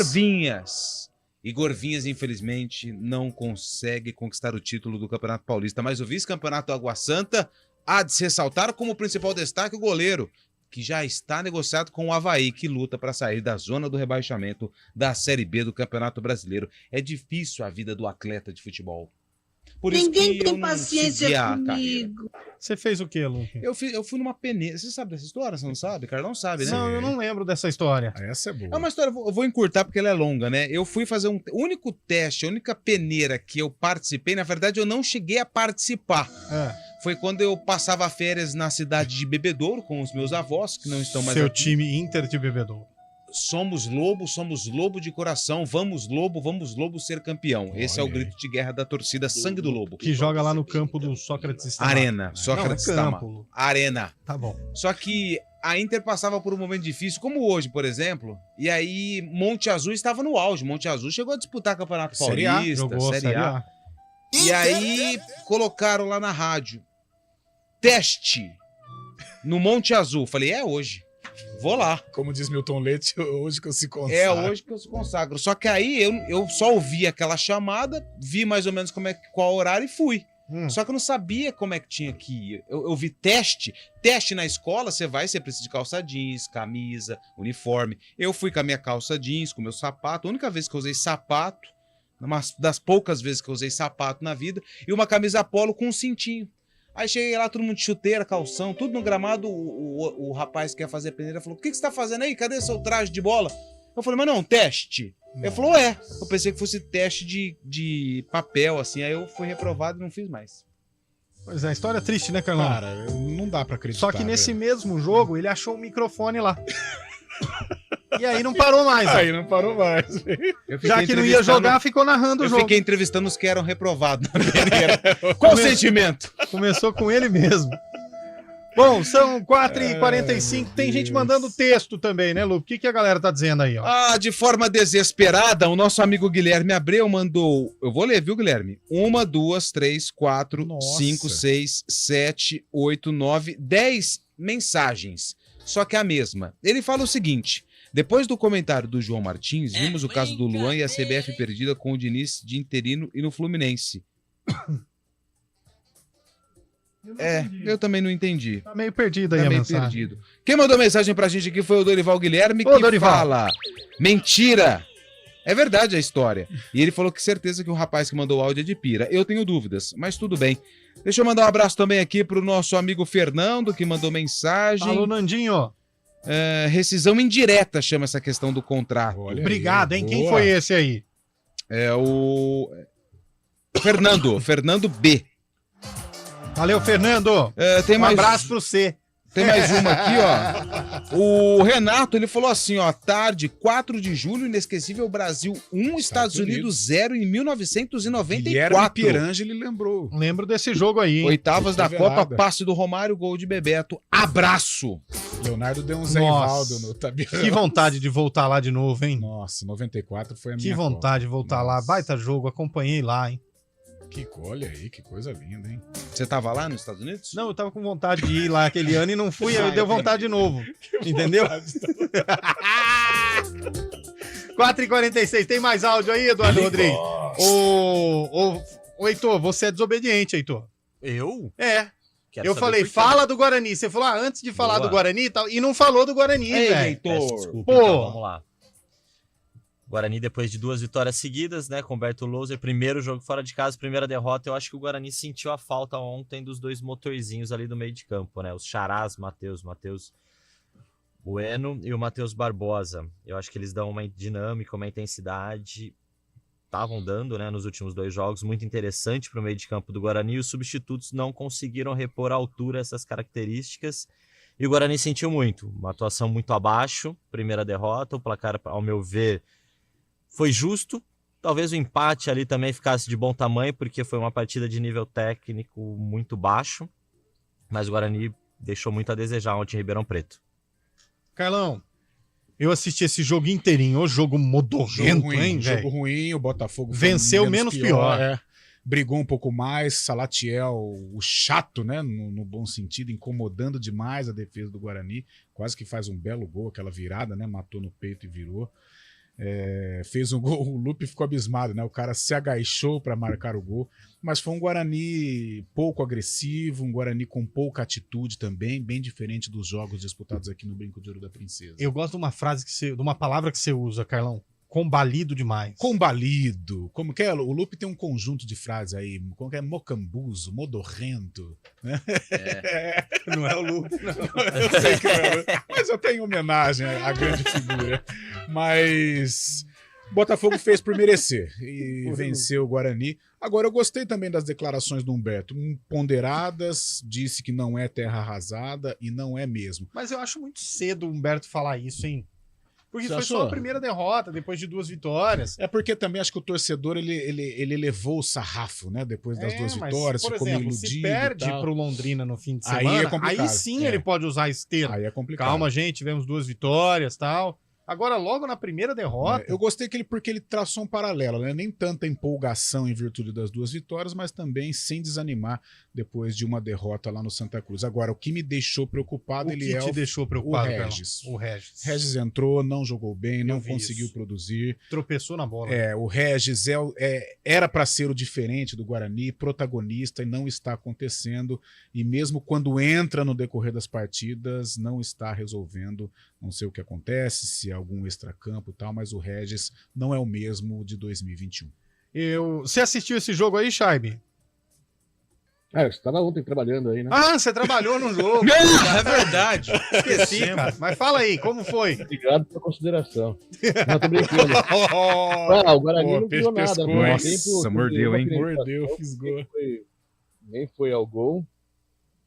Vinhas. Igor Vinhas, infelizmente, não consegue conquistar o título do Campeonato Paulista, mas o vice-campeonato Água Santa há de se ressaltar como principal destaque o goleiro, que já está negociado com o Avaí, que luta para sair da zona do rebaixamento da Série B do Campeonato Brasileiro. É difícil a vida do atleta de futebol. Por Ninguém isso que tem paciência comigo. Você fez o quê, Lu? Eu fui numa peneira. Você sabe dessa história? Você não sabe? Carlão sabe, né? Não, eu não lembro dessa história. Essa é boa. É uma história, eu vou encurtar porque ela é longa, né? Eu fui fazer o único teste, a única peneira que eu participei, na verdade eu não cheguei a participar. Foi quando eu passava férias na cidade de Bebedouro com os meus avós, que não estão mais Seu aqui. time Inter de Bebedouro. Somos lobo de coração, vamos lobo ser campeão. Esse é o grito de guerra da torcida Sangue do Lobo. Que joga lá no campo do Sócrates Itamar. Arena, Sócrates Itamar. Arena. Tá bom. Só que a Inter passava por um momento difícil, como hoje, por exemplo, e aí Monte Azul estava no auge. Monte Azul chegou a disputar Campeonato Série A, Paulista, jogou Série A. E aí colocaram lá na rádio, teste no Monte Azul. Falei, é hoje. Vou lá. Como diz Milton Leite, hoje que eu se consagro. É hoje que eu se consagro. Só que aí eu só ouvi aquela chamada, vi mais ou menos qual horário e fui. Só que eu não sabia como é que tinha que ir. Eu vi teste. Teste na escola, você precisa de calça jeans, camisa, uniforme. Eu fui com a minha calça jeans, com o meu sapato. A única vez que eu usei sapato, uma das poucas vezes que eu usei sapato na vida, e uma camisa polo com um cintinho. Aí cheguei lá, todo mundo de chuteira, calção, tudo no gramado. O rapaz que ia fazer a peneira falou: o que você tá fazendo aí? Cadê seu traje de bola? Eu falei: mas não, teste. Ele falou: eu pensei que fosse teste de papel, assim. Aí eu fui reprovado e não fiz mais. Pois é, história triste, né, Carlão? Cara, não dá pra acreditar. Só que nesse mesmo jogo, ele achou o microfone lá. E aí não parou mais. Aí não parou mais. Já que não ia jogar, ficou narrando o jogo. Eu fiquei entrevistando os que eram reprovados na peneira. Qual o sentimento? Começou com ele mesmo. Bom, são 4h45. Tem gente mandando texto também, né, Lu? O que a galera tá dizendo aí, ó? De forma desesperada, o nosso amigo Guilherme Abreu mandou... Eu vou ler, viu, Guilherme? 1, 2, 3, 4, 5, 6, 7, 8, 9, 10 mensagens. Só que a mesma. Ele fala o seguinte: depois do comentário do João Martins, vimos o caso do Luan e a CBF perdida com o Diniz de interino e no Fluminense. Eu também não entendi. Tá meio perdido aí a mensagem. Perdido. Quem mandou mensagem pra gente aqui foi o Dorival Guilherme, fala: mentira! É verdade a história. E ele falou que certeza que o rapaz que mandou o áudio é de Pira. Eu tenho dúvidas, mas tudo bem. Deixa eu mandar um abraço também aqui pro nosso amigo Fernando, que mandou mensagem. Alô, Nandinho. Rescisão indireta chama essa questão do contrato. Obrigado, hein? Quem foi esse aí? É o Fernando B. Valeu, Fernando. Tem mais... Um abraço pro C. Tem mais uma aqui, ó. O Renato, ele falou assim, ó: tarde, 4 de julho, inesquecível, Brasil 1, Estados Unidos 0 em 1994. Guilherme Pierangeli lembrou. Lembro desse jogo aí, hein? Oitavas da Copa, passe do Romário, gol de Bebeto. Abraço! Leonardo deu um Zé Ivaldo no Tabiano. Que vontade de voltar lá de novo, hein? Nossa, 94 foi a minha Que vontade de voltar lá. Baita jogo, acompanhei lá, hein? Olha aí, que coisa linda, hein? Você tava lá nos Estados Unidos? Não, eu tava com vontade de ir lá aquele ano e não fui, aí deu vontade de novo. Entendeu? 4h46, tem mais áudio aí, Eduardo Rodrigues? Ô, Heitor, você é desobediente, Heitor. Eu? É. Eu falei, fala do Guarani. Você falou, antes de falar do Guarani e tal, e não falou do Guarani, velho. Heitor. Desculpa, então, vamos lá. Guarani, depois de 2 vitórias seguidas, né, com o Humberto Louser, primeiro jogo fora de casa, primeira derrota. Eu acho que o Guarani sentiu a falta ontem dos 2 motorzinhos ali do meio de campo, né, os Charás, Matheus Bueno e o Matheus Barbosa. Eu acho que eles dão uma dinâmica, uma intensidade, estavam dando, né, nos últimos 2 jogos, muito interessante para o meio de campo do Guarani, e os substitutos não conseguiram repor à altura essas características, e o Guarani sentiu muito, uma atuação muito abaixo, primeira derrota, o placar, ao meu ver, foi justo, Talvez o empate ali também ficasse de bom tamanho, porque foi uma partida de nível técnico muito baixo. Mas o Guarani deixou muito a desejar ontem em Ribeirão Preto. Carlão, eu assisti esse jogo inteirinho. O jogo modorrento, hein, velho? Jogo ruim, o Botafogo venceu menos pior. Brigou um pouco mais, Salatiel, o chato, né, no bom sentido, incomodando demais a defesa do Guarani, quase que faz um belo gol, aquela virada, né, matou no peito e virou. Fez um gol, o Lupe ficou abismado, né? O cara se agachou para marcar o gol, mas foi um Guarani pouco agressivo, um Guarani com pouca atitude também, bem diferente dos jogos disputados aqui no Brinco de Ouro da Princesa. Eu gosto de uma frase de uma palavra que você usa, Carlão. Combalido demais. Combalido. Como que é? O Lupe tem um conjunto de frases aí. Como que é? Mocambuzo, modorrento. Né? Não é o Lupe, não. Eu sei que não é, mas eu tenho homenagem à grande figura. Mas Botafogo fez por merecer e venceu o Guarani. Agora, eu gostei também das declarações do Humberto. Ponderadas, disse que não é terra arrasada e não é mesmo. Mas eu acho muito cedo o Humberto falar isso, hein? Porque Você foi achou? só a primeira derrota, depois de 2 vitórias. É porque também acho que o torcedor ele levou o sarrafo, né? Depois das 2 vitórias, por ficou exemplo, meio iludido. se perde e tal. pro Londrina no fim de Aí semana, é complicado. aí sim ele pode usar esse termo. Aí é complicado. Calma, gente, tivemos 2 vitórias e tal. Agora, logo na primeira derrota... Eu gostei porque ele traçou um paralelo, né? Nem tanta empolgação em virtude das 2 vitórias, mas também sem desanimar depois de uma derrota lá no Santa Cruz. Agora, o que me deixou preocupado, deixou preocupado, o Regis. O Regis. Regis entrou, não jogou bem, não conseguiu produzir. Tropeçou na bola. O Regis era para ser o diferente do Guarani, protagonista, e não está acontecendo. E mesmo quando entra no decorrer das partidas, não está resolvendo. Não sei o que acontece, se é algum extracampo e tal, mas o Regis não é o mesmo de 2021. Você assistiu esse jogo aí, Chaibe? Eu estava ontem trabalhando aí, né? Ah, você trabalhou no jogo. É verdade. Esqueci, cara. Mas fala aí, como foi? Obrigado pela consideração. Não, tô brincando. O Guarani não criou nada. Nossa, mordeu, hein? Mordeu, fisgou. Nem foi ao gol.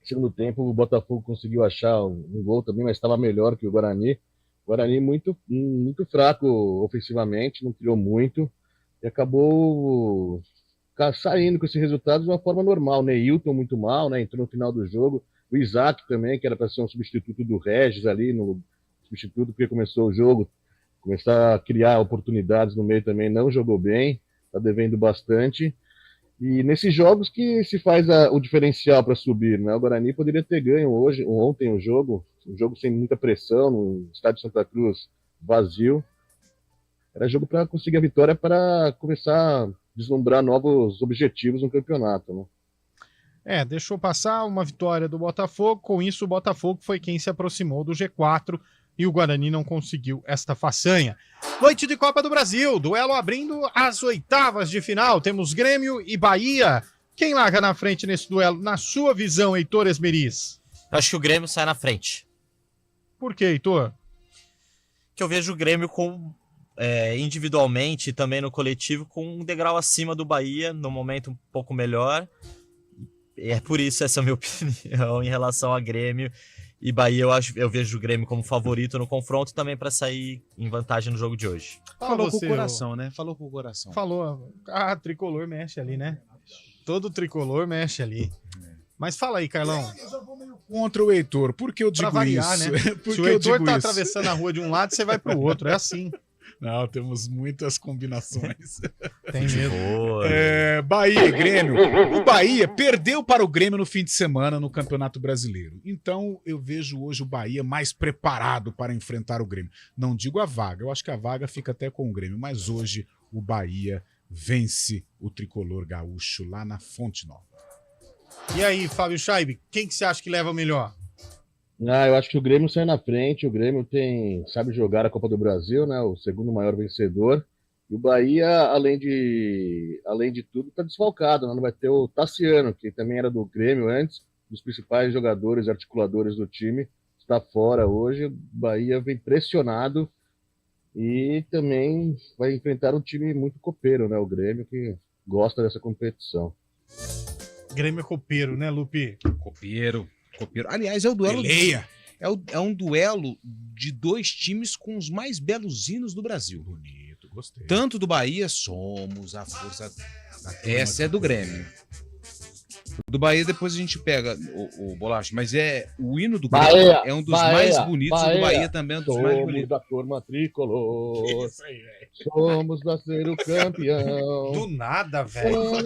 Segundo tempo, o Botafogo conseguiu achar um gol também, mas estava melhor que o Guarani. O Guarani muito fraco ofensivamente, não criou muito e acabou saindo com esse resultado de uma forma normal. Neilton muito mal, né? Entrou no final do jogo. O Isaac também, que era para ser um substituto do Regis ali, substituto porque começou o jogo, começar a criar oportunidades no meio também, não jogou bem, está devendo bastante. E nesses jogos que se faz o diferencial para subir, né? O Guarani poderia ter ganho ontem um jogo sem muita pressão, no estádio Santa Cruz vazio. Era jogo para conseguir a vitória, para começar a deslumbrar novos objetivos no campeonato, né? Deixou passar uma vitória do Botafogo. Com isso, o Botafogo foi quem se aproximou do G4 e o Guarani não conseguiu esta façanha. Noite de Copa do Brasil, duelo abrindo as 8ª de final. Temos Grêmio e Bahia. Quem larga na frente nesse duelo, na sua visão, Heitor Esmeriz? Acho que o Grêmio sai na frente. Por quê, Heitor? Que eu vejo o Grêmio individualmente e também no coletivo com um degrau acima do Bahia, no momento um pouco melhor. E é por isso essa é a minha opinião em relação a Grêmio e Bahia. Eu vejo o Grêmio como favorito no confronto também para sair em vantagem no jogo de hoje. Falou com o coração, né? Falou com o coração. Falou. Tricolor mexe ali, né? Todo tricolor mexe ali. Mas fala aí, Carlão. Eu já vou meio contra o Heitor. Por que eu digo variar, isso? Né? Se o Heitor tá atravessando a rua de um lado, você vai pro outro. É assim. Não, temos muitas combinações. Tem mesmo. Bahia e Grêmio. O Bahia perdeu para o Grêmio no fim de semana no Campeonato Brasileiro. Então eu vejo hoje o Bahia mais preparado para enfrentar o Grêmio. Não digo a vaga, eu acho que a vaga fica até com o Grêmio, mas hoje o Bahia vence o tricolor gaúcho lá na Fonte Nova. E aí, Fábio Scheibe, quem que você acha que leva melhor? Eu acho que o Grêmio sai na frente. O Grêmio sabe jogar a Copa do Brasil, né? O segundo maior vencedor. E o Bahia, além de tudo, está desfalcado, né? Não vai ter o Tassiano, que também era do Grêmio antes, dos principais jogadores, articuladores do time, está fora hoje. O Bahia vem pressionado e também vai enfrentar um time muito copeiro, né? O Grêmio, que gosta dessa competição. Grêmio é copeiro, né, Lupe? Copeiro. Aliás, é o duelo. É um duelo de 2 times com os mais belos hinos do Brasil. Bonito. Gostei. Tanto do Bahia, somos a força. Essa é do Grêmio. Do Bahia, depois a gente pega o Bolacha, mas o hino do Grêmio Bahia, é um dos Bahia, mais bonitos. Bahia. O do Bahia também é um dos mais Somos bonitos. da turma tricolor. Isso aí, velho. Somos da ser o campeão. Do nada, velho.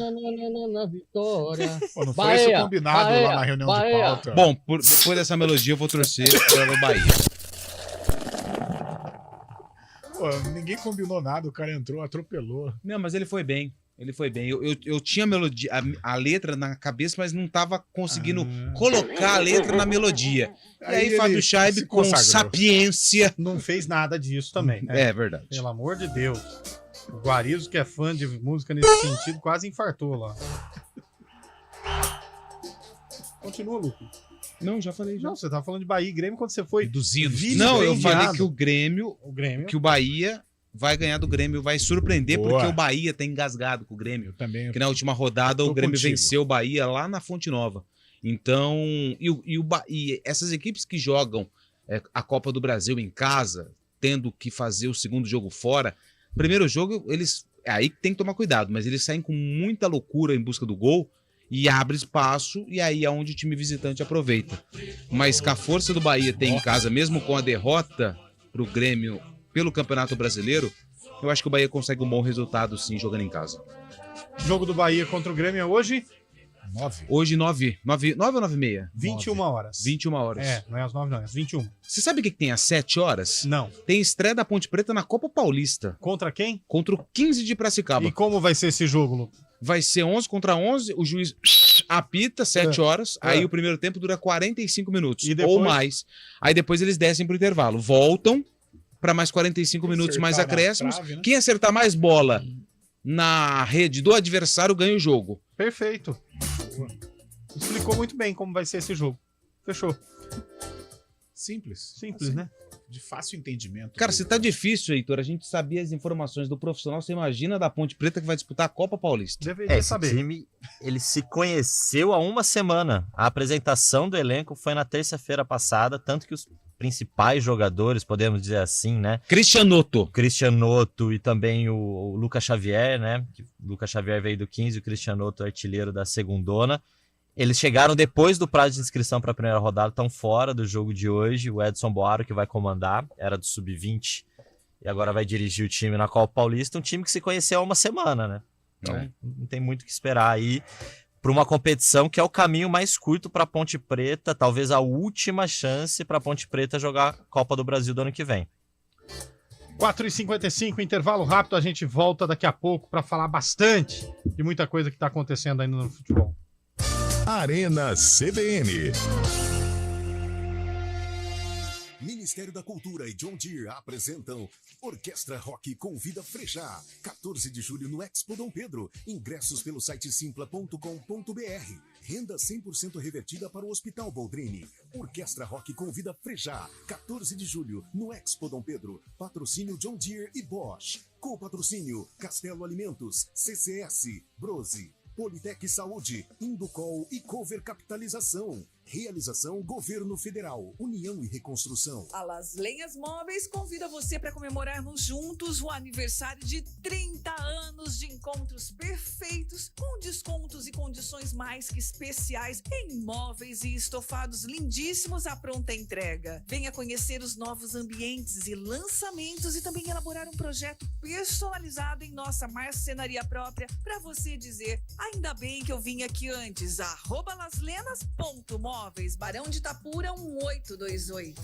Na vitória. Pô, não foi isso combinado lá na reunião de pauta. Bom, depois dessa melodia eu vou torcer pelo Bahia. Pô, ninguém combinou nada, o cara entrou, atropelou. Não, mas ele foi bem. Ele foi bem. Eu tinha a melodia, a letra na cabeça, mas não tava conseguindo colocar a letra na melodia. E aí Fábio Scheibe, com sapiência... Não fez nada disso também. Né? É verdade. Pelo amor de Deus. O Guarizo, que é fã de música nesse sentido, quase infartou lá. Continua, Luco. Não, já falei. Já. Não, você tava falando de Bahia e Grêmio quando você foi... Dos hinos. Não, eu falei que o Grêmio... Que o Bahia... vai ganhar do Grêmio, vai surpreender, porque o Bahia tá engasgado com o Grêmio. Também. Que na última rodada o Grêmio venceu o Bahia lá na Fonte Nova. Então, e essas equipes que jogam a Copa do Brasil em casa, tendo que fazer o segundo jogo fora, primeiro jogo, eles aí tem que tomar cuidado, mas eles saem com muita loucura em busca do gol e abre espaço, e aí é onde o time visitante aproveita. Mas com a força do Bahia tem em casa, mesmo com a derrota pro Grêmio pelo Campeonato Brasileiro, eu acho que o Bahia consegue um bom resultado, sim, jogando em casa. Jogo do Bahia contra o Grêmio é hoje? 9. Hoje, 9 ou 9h30? 21 horas. 21 horas. É, não é às 9 não, é às 21. Você sabe o que tem às 7 horas? Não. Tem estreia da Ponte Preta na Copa Paulista. Contra quem? Contra o 15 de Piracicaba. E como vai ser esse jogo, Lu? Vai ser 11 contra 11, o juiz apita 7 horas, aí o primeiro tempo dura 45 minutos, E depois? ou mais. Aí depois eles descem pro intervalo, voltam para mais 45 minutos, mais acréscimos. trave, né? Quem acertar mais bola na rede do adversário ganha o jogo. Perfeito. Explicou muito bem como vai ser esse jogo. Fechou. Simples. Simples, Assim, né? De fácil entendimento. Cara, se tá difícil, Heitor, a gente sabia as informações do profissional, você imagina da Ponte Preta que vai disputar a Copa Paulista. Deveria Esse time, ele se conheceu há uma semana. A apresentação do elenco foi na terça-feira passada, tanto que os principais jogadores, podemos dizer assim, né? Cristianotto e também o Lucas Xavier, né? O Lucas Xavier veio do 15, o Cristianotto artilheiro da segundona. Eles chegaram depois do prazo de inscrição para a primeira rodada, estão fora do jogo de hoje. O Edson Boaro, que vai comandar, era do Sub-20 e agora vai dirigir o time na Copa Paulista. Um time que se conheceu há uma semana, né? Então não tem muito o que esperar aí para uma competição que é o caminho mais curto para a Ponte Preta, talvez a última chance para a Ponte Preta jogar a Copa do Brasil do ano que vem. 4h55, intervalo rápido, a gente volta daqui a pouco para falar bastante de muita coisa que está acontecendo ainda no futebol. Arena CBN. Ministério da Cultura e John Deere apresentam Orquestra Rock Convida Frechá, 14 de julho no Expo Dom Pedro. Ingressos pelo site simpla.com.br. Renda 100% revertida para o Hospital Boldrini. Orquestra Rock Convida Frechá, 14 de julho no Expo Dom Pedro. Patrocínio John Deere e Bosch. Co-patrocínio Castelo Alimentos, CCS, Brose, Politec Saúde, Inducol e Cover Capitalização. Realização Governo Federal, União e Reconstrução. A Las Lenhas Móveis convida você para comemorarmos juntos o aniversário de 30 anos de encontros perfeitos, com descontos e condições mais que especiais em móveis e estofados lindíssimos à pronta entrega. Venha conhecer os novos ambientes e lançamentos e também elaborar um projeto personalizado em nossa marcenaria própria para você dizer, ainda bem que eu vim aqui antes, @laslenas.móveis, Barão de Itapura 1828.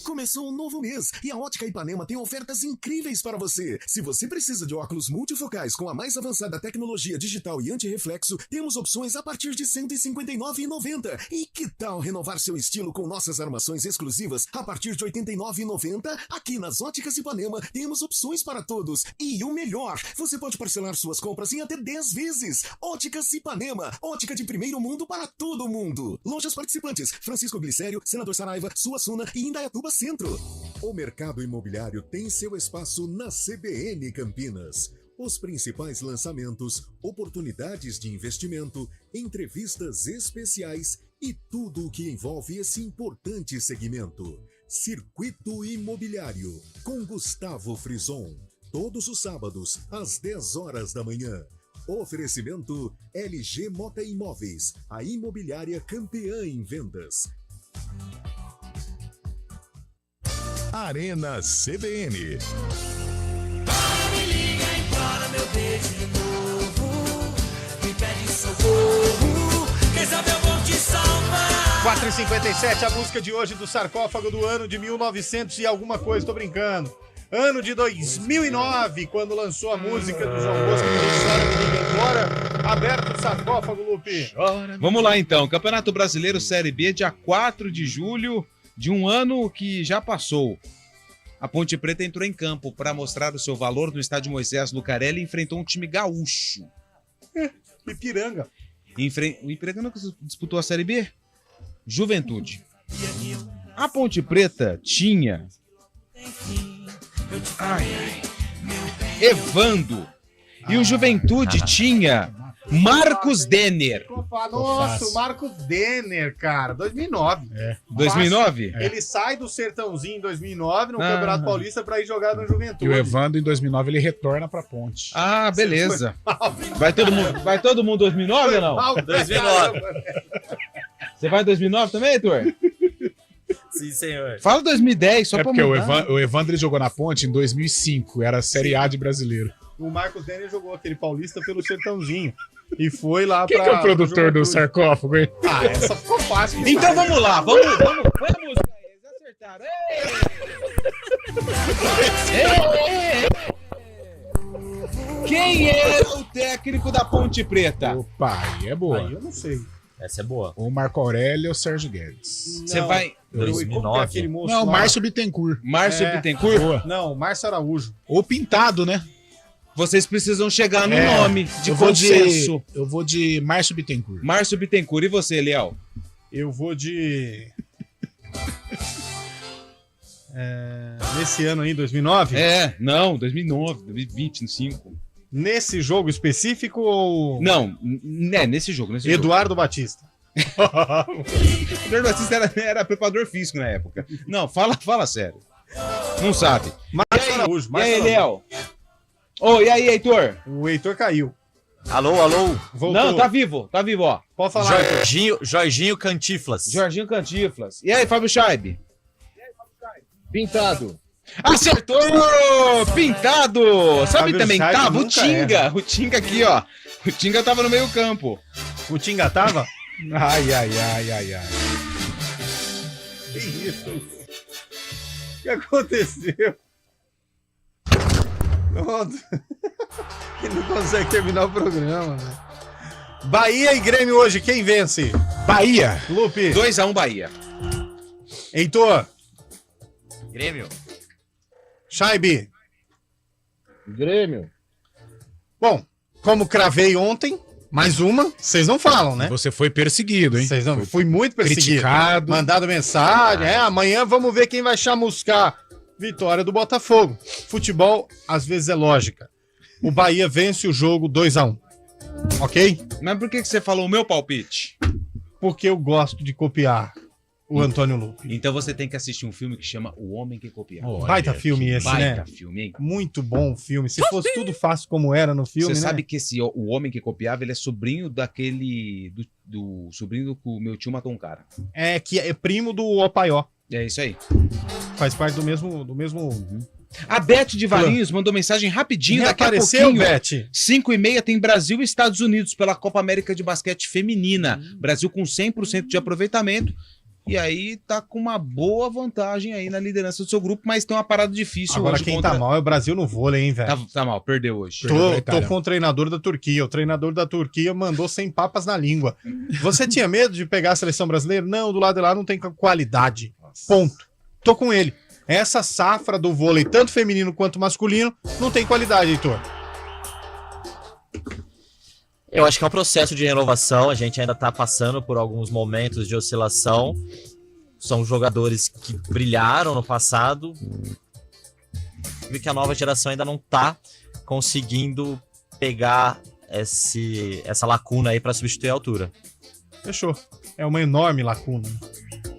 Começou um novo mês e a Ótica Ipanema tem ofertas incríveis para você. Se você precisa de óculos multifocais com a mais avançada tecnologia digital e antirreflexo, temos opções a partir de R$ 159,90. E que tal renovar seu estilo com nossas armações exclusivas a partir de R$ 89,90? Aqui nas Óticas Ipanema temos opções para todos. E o melhor, você pode parcelar suas compras em até 10 vezes. Óticas Ipanema, ótica de primeiro mundo para todo mundo. Lojas participantes: Francisco Glicério, Senador Saraiva, Suassuna e Indaiatuba Centro. O mercado imobiliário tem seu espaço na CBN Campinas. Os principais lançamentos, oportunidades de investimento, entrevistas especiais e tudo o que envolve esse importante segmento. Circuito Imobiliário, com Gustavo Frison. todos os sábados, às 10 horas da manhã. Oferecimento LG Mota Imóveis, a imobiliária campeã em vendas. Arena CBN. Me liga e implora meu beijo de novo. Me pede socorro. Quem sabe eu vou te salvar. 4h57, a música de hoje do sarcófago do ano de 1900 e alguma coisa, tô brincando. Ano de 2009, quando lançou a música do João Bosco, que chora, me liga embora. Aberto o sarcófago, Lupe. Vamos lá então, Campeonato Brasileiro Série B, dia 4 de julho de um ano que já passou. A Ponte Preta entrou em campo para mostrar o seu valor no estádio Moisés Lucarelli e enfrentou um time gaúcho. Ipiranga. O Ipiranga nunca disputou a Série B? Juventude. A Ponte Preta tinha... Evando. E o Juventude tinha Marcos Denner. Nossa, o Marcos Denner, cara, 2009. 2009? Ele sai do Sertãozinho em 2009 no Campeonato Paulista pra ir jogar no Juventude. E o Evandro, em 2009, ele retorna pra Ponte. Ah, beleza. Vai todo mundo 2009 ou não? 2009. Você vai em 2009 também, Heitor? Sim, senhor. Fala 2010, só pra porque mudar. o Evandro ele jogou na Ponte em 2005, era a Série A de brasileiro. O Marcos Denner jogou aquele paulista pelo Sertãozinho. E foi lá Quem pra... que é o produtor do sarcófago, hein? Ah, essa ficou fácil. Então vamos lá, vamos. Põe a música aí, eles acertaram. Quem é o técnico da Ponte Preta? Opa, aí é boa. Aí eu não sei. Essa é boa. O Marco Aurélio ou o Sérgio Guedes? Você vai... 2009. Não, o Márcio Bittencourt. Márcio Bittencourt? Boa. Não, Márcio Araújo. Ou Pintado, né? Vocês precisam chegar no nome de eu vou consenso. Eu vou de Márcio Bittencourt. Márcio Bittencourt. E você, Eliel? Eu vou de... Nesse ano aí, 2009? Não, 2009, 2020, 2005. Nesse jogo específico ou... Não, nesse jogo. Eduardo Batista. Eduardo Batista era preparador físico na época. Não, fala sério. Não sabe. Márcio Araújo. E aí, Léo? E aí, Heitor? O Heitor caiu. Alô? Voltou. Não, tá vivo, ó. Pode falar. Jorginho Cantiflas. Jorginho Cantiflas. E aí, Fábio Scheibe? Pintado. Acertou! Pintado! Sabe Fábio também Scheibe tava o nunca Tinga. erra. O Tinga aqui, ó. O Tinga tava no meio campo. O Tinga tava? Ai. Que isso? O que aconteceu? Pronto. Ele não consegue terminar o programa, né? Bahia e Grêmio hoje, quem vence? Bahia. Lupe. 2-1 Bahia. Heitor. Grêmio. Scheibe. Grêmio. Bom, como cravei ontem, mais uma, vocês não falam, né? Você foi perseguido, hein? Vocês não, fui muito perseguido. Criticado. Mandado mensagem. Amanhã vamos ver quem vai chamuscar. Vitória do Botafogo. Futebol, às vezes, é lógica. O Bahia vence o jogo 2-1. Ok? Mas por que você falou o meu palpite? Porque eu gosto de copiar o Antônio Lupe. Então você tem que assistir um filme que chama O Homem que Copiava. Baita filme esse, né? Baita filme, hein? Muito bom filme. Se fosse tudo fácil como era no filme, Você né? sabe que O Homem que Copiava, ele é sobrinho daquele... Do sobrinho do que o meu tio matou um cara. É, que é primo do Opaió. É isso aí. Faz parte do mesmo... A Beth de Valinhos mandou mensagem rapidinho. Daqui a Reapareceu, pouquinho, Beth? 5h30 tem Brasil e Estados Unidos pela Copa América de Basquete Feminina. Brasil com 100% de aproveitamento. E aí tá com uma boa vantagem aí na liderança do seu grupo, mas tem uma parada difícil Agora hoje. quem tá mal é o Brasil no vôlei, hein, velho? Tá mal, perdeu hoje. Tô com o treinador da Turquia. O treinador da Turquia mandou sem papas na língua. Você tinha medo de pegar a seleção brasileira? Não, do lado de lá não tem qualidade. Ponto. Tô com ele. Essa safra do vôlei, tanto feminino quanto masculino, não tem qualidade, Heitor. Eu acho que é um processo de renovação, a gente ainda tá passando por alguns momentos de oscilação. São jogadores que brilharam no passado e que a nova geração ainda não tá conseguindo pegar essa lacuna aí para substituir a altura. Fechou. É uma enorme lacuna.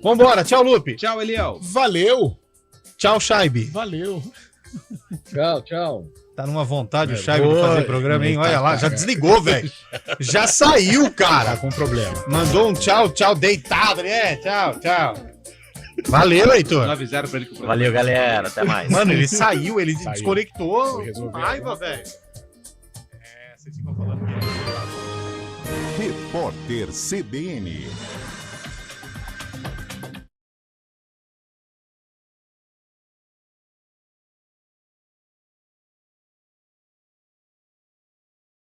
Vambora, tchau, Lupe. Tchau, Eliel. Valeu. Tchau, Scheibe. Valeu. Tchau, tchau. Tá numa vontade o Chave de fazer programa, hein? Olha lá, já desligou, velho. Já saiu, cara. Tá com problema. Mandou um tchau, tchau, deitado, né? Tchau, tchau. Valeu, Heitor. Não avisaram pra ele que o Valeu, galera. Até mais. Mano, ele saiu, ele desconectou. Foi resolver Raiva, alguma velho. Vocês ficam falando que Repórter CBN.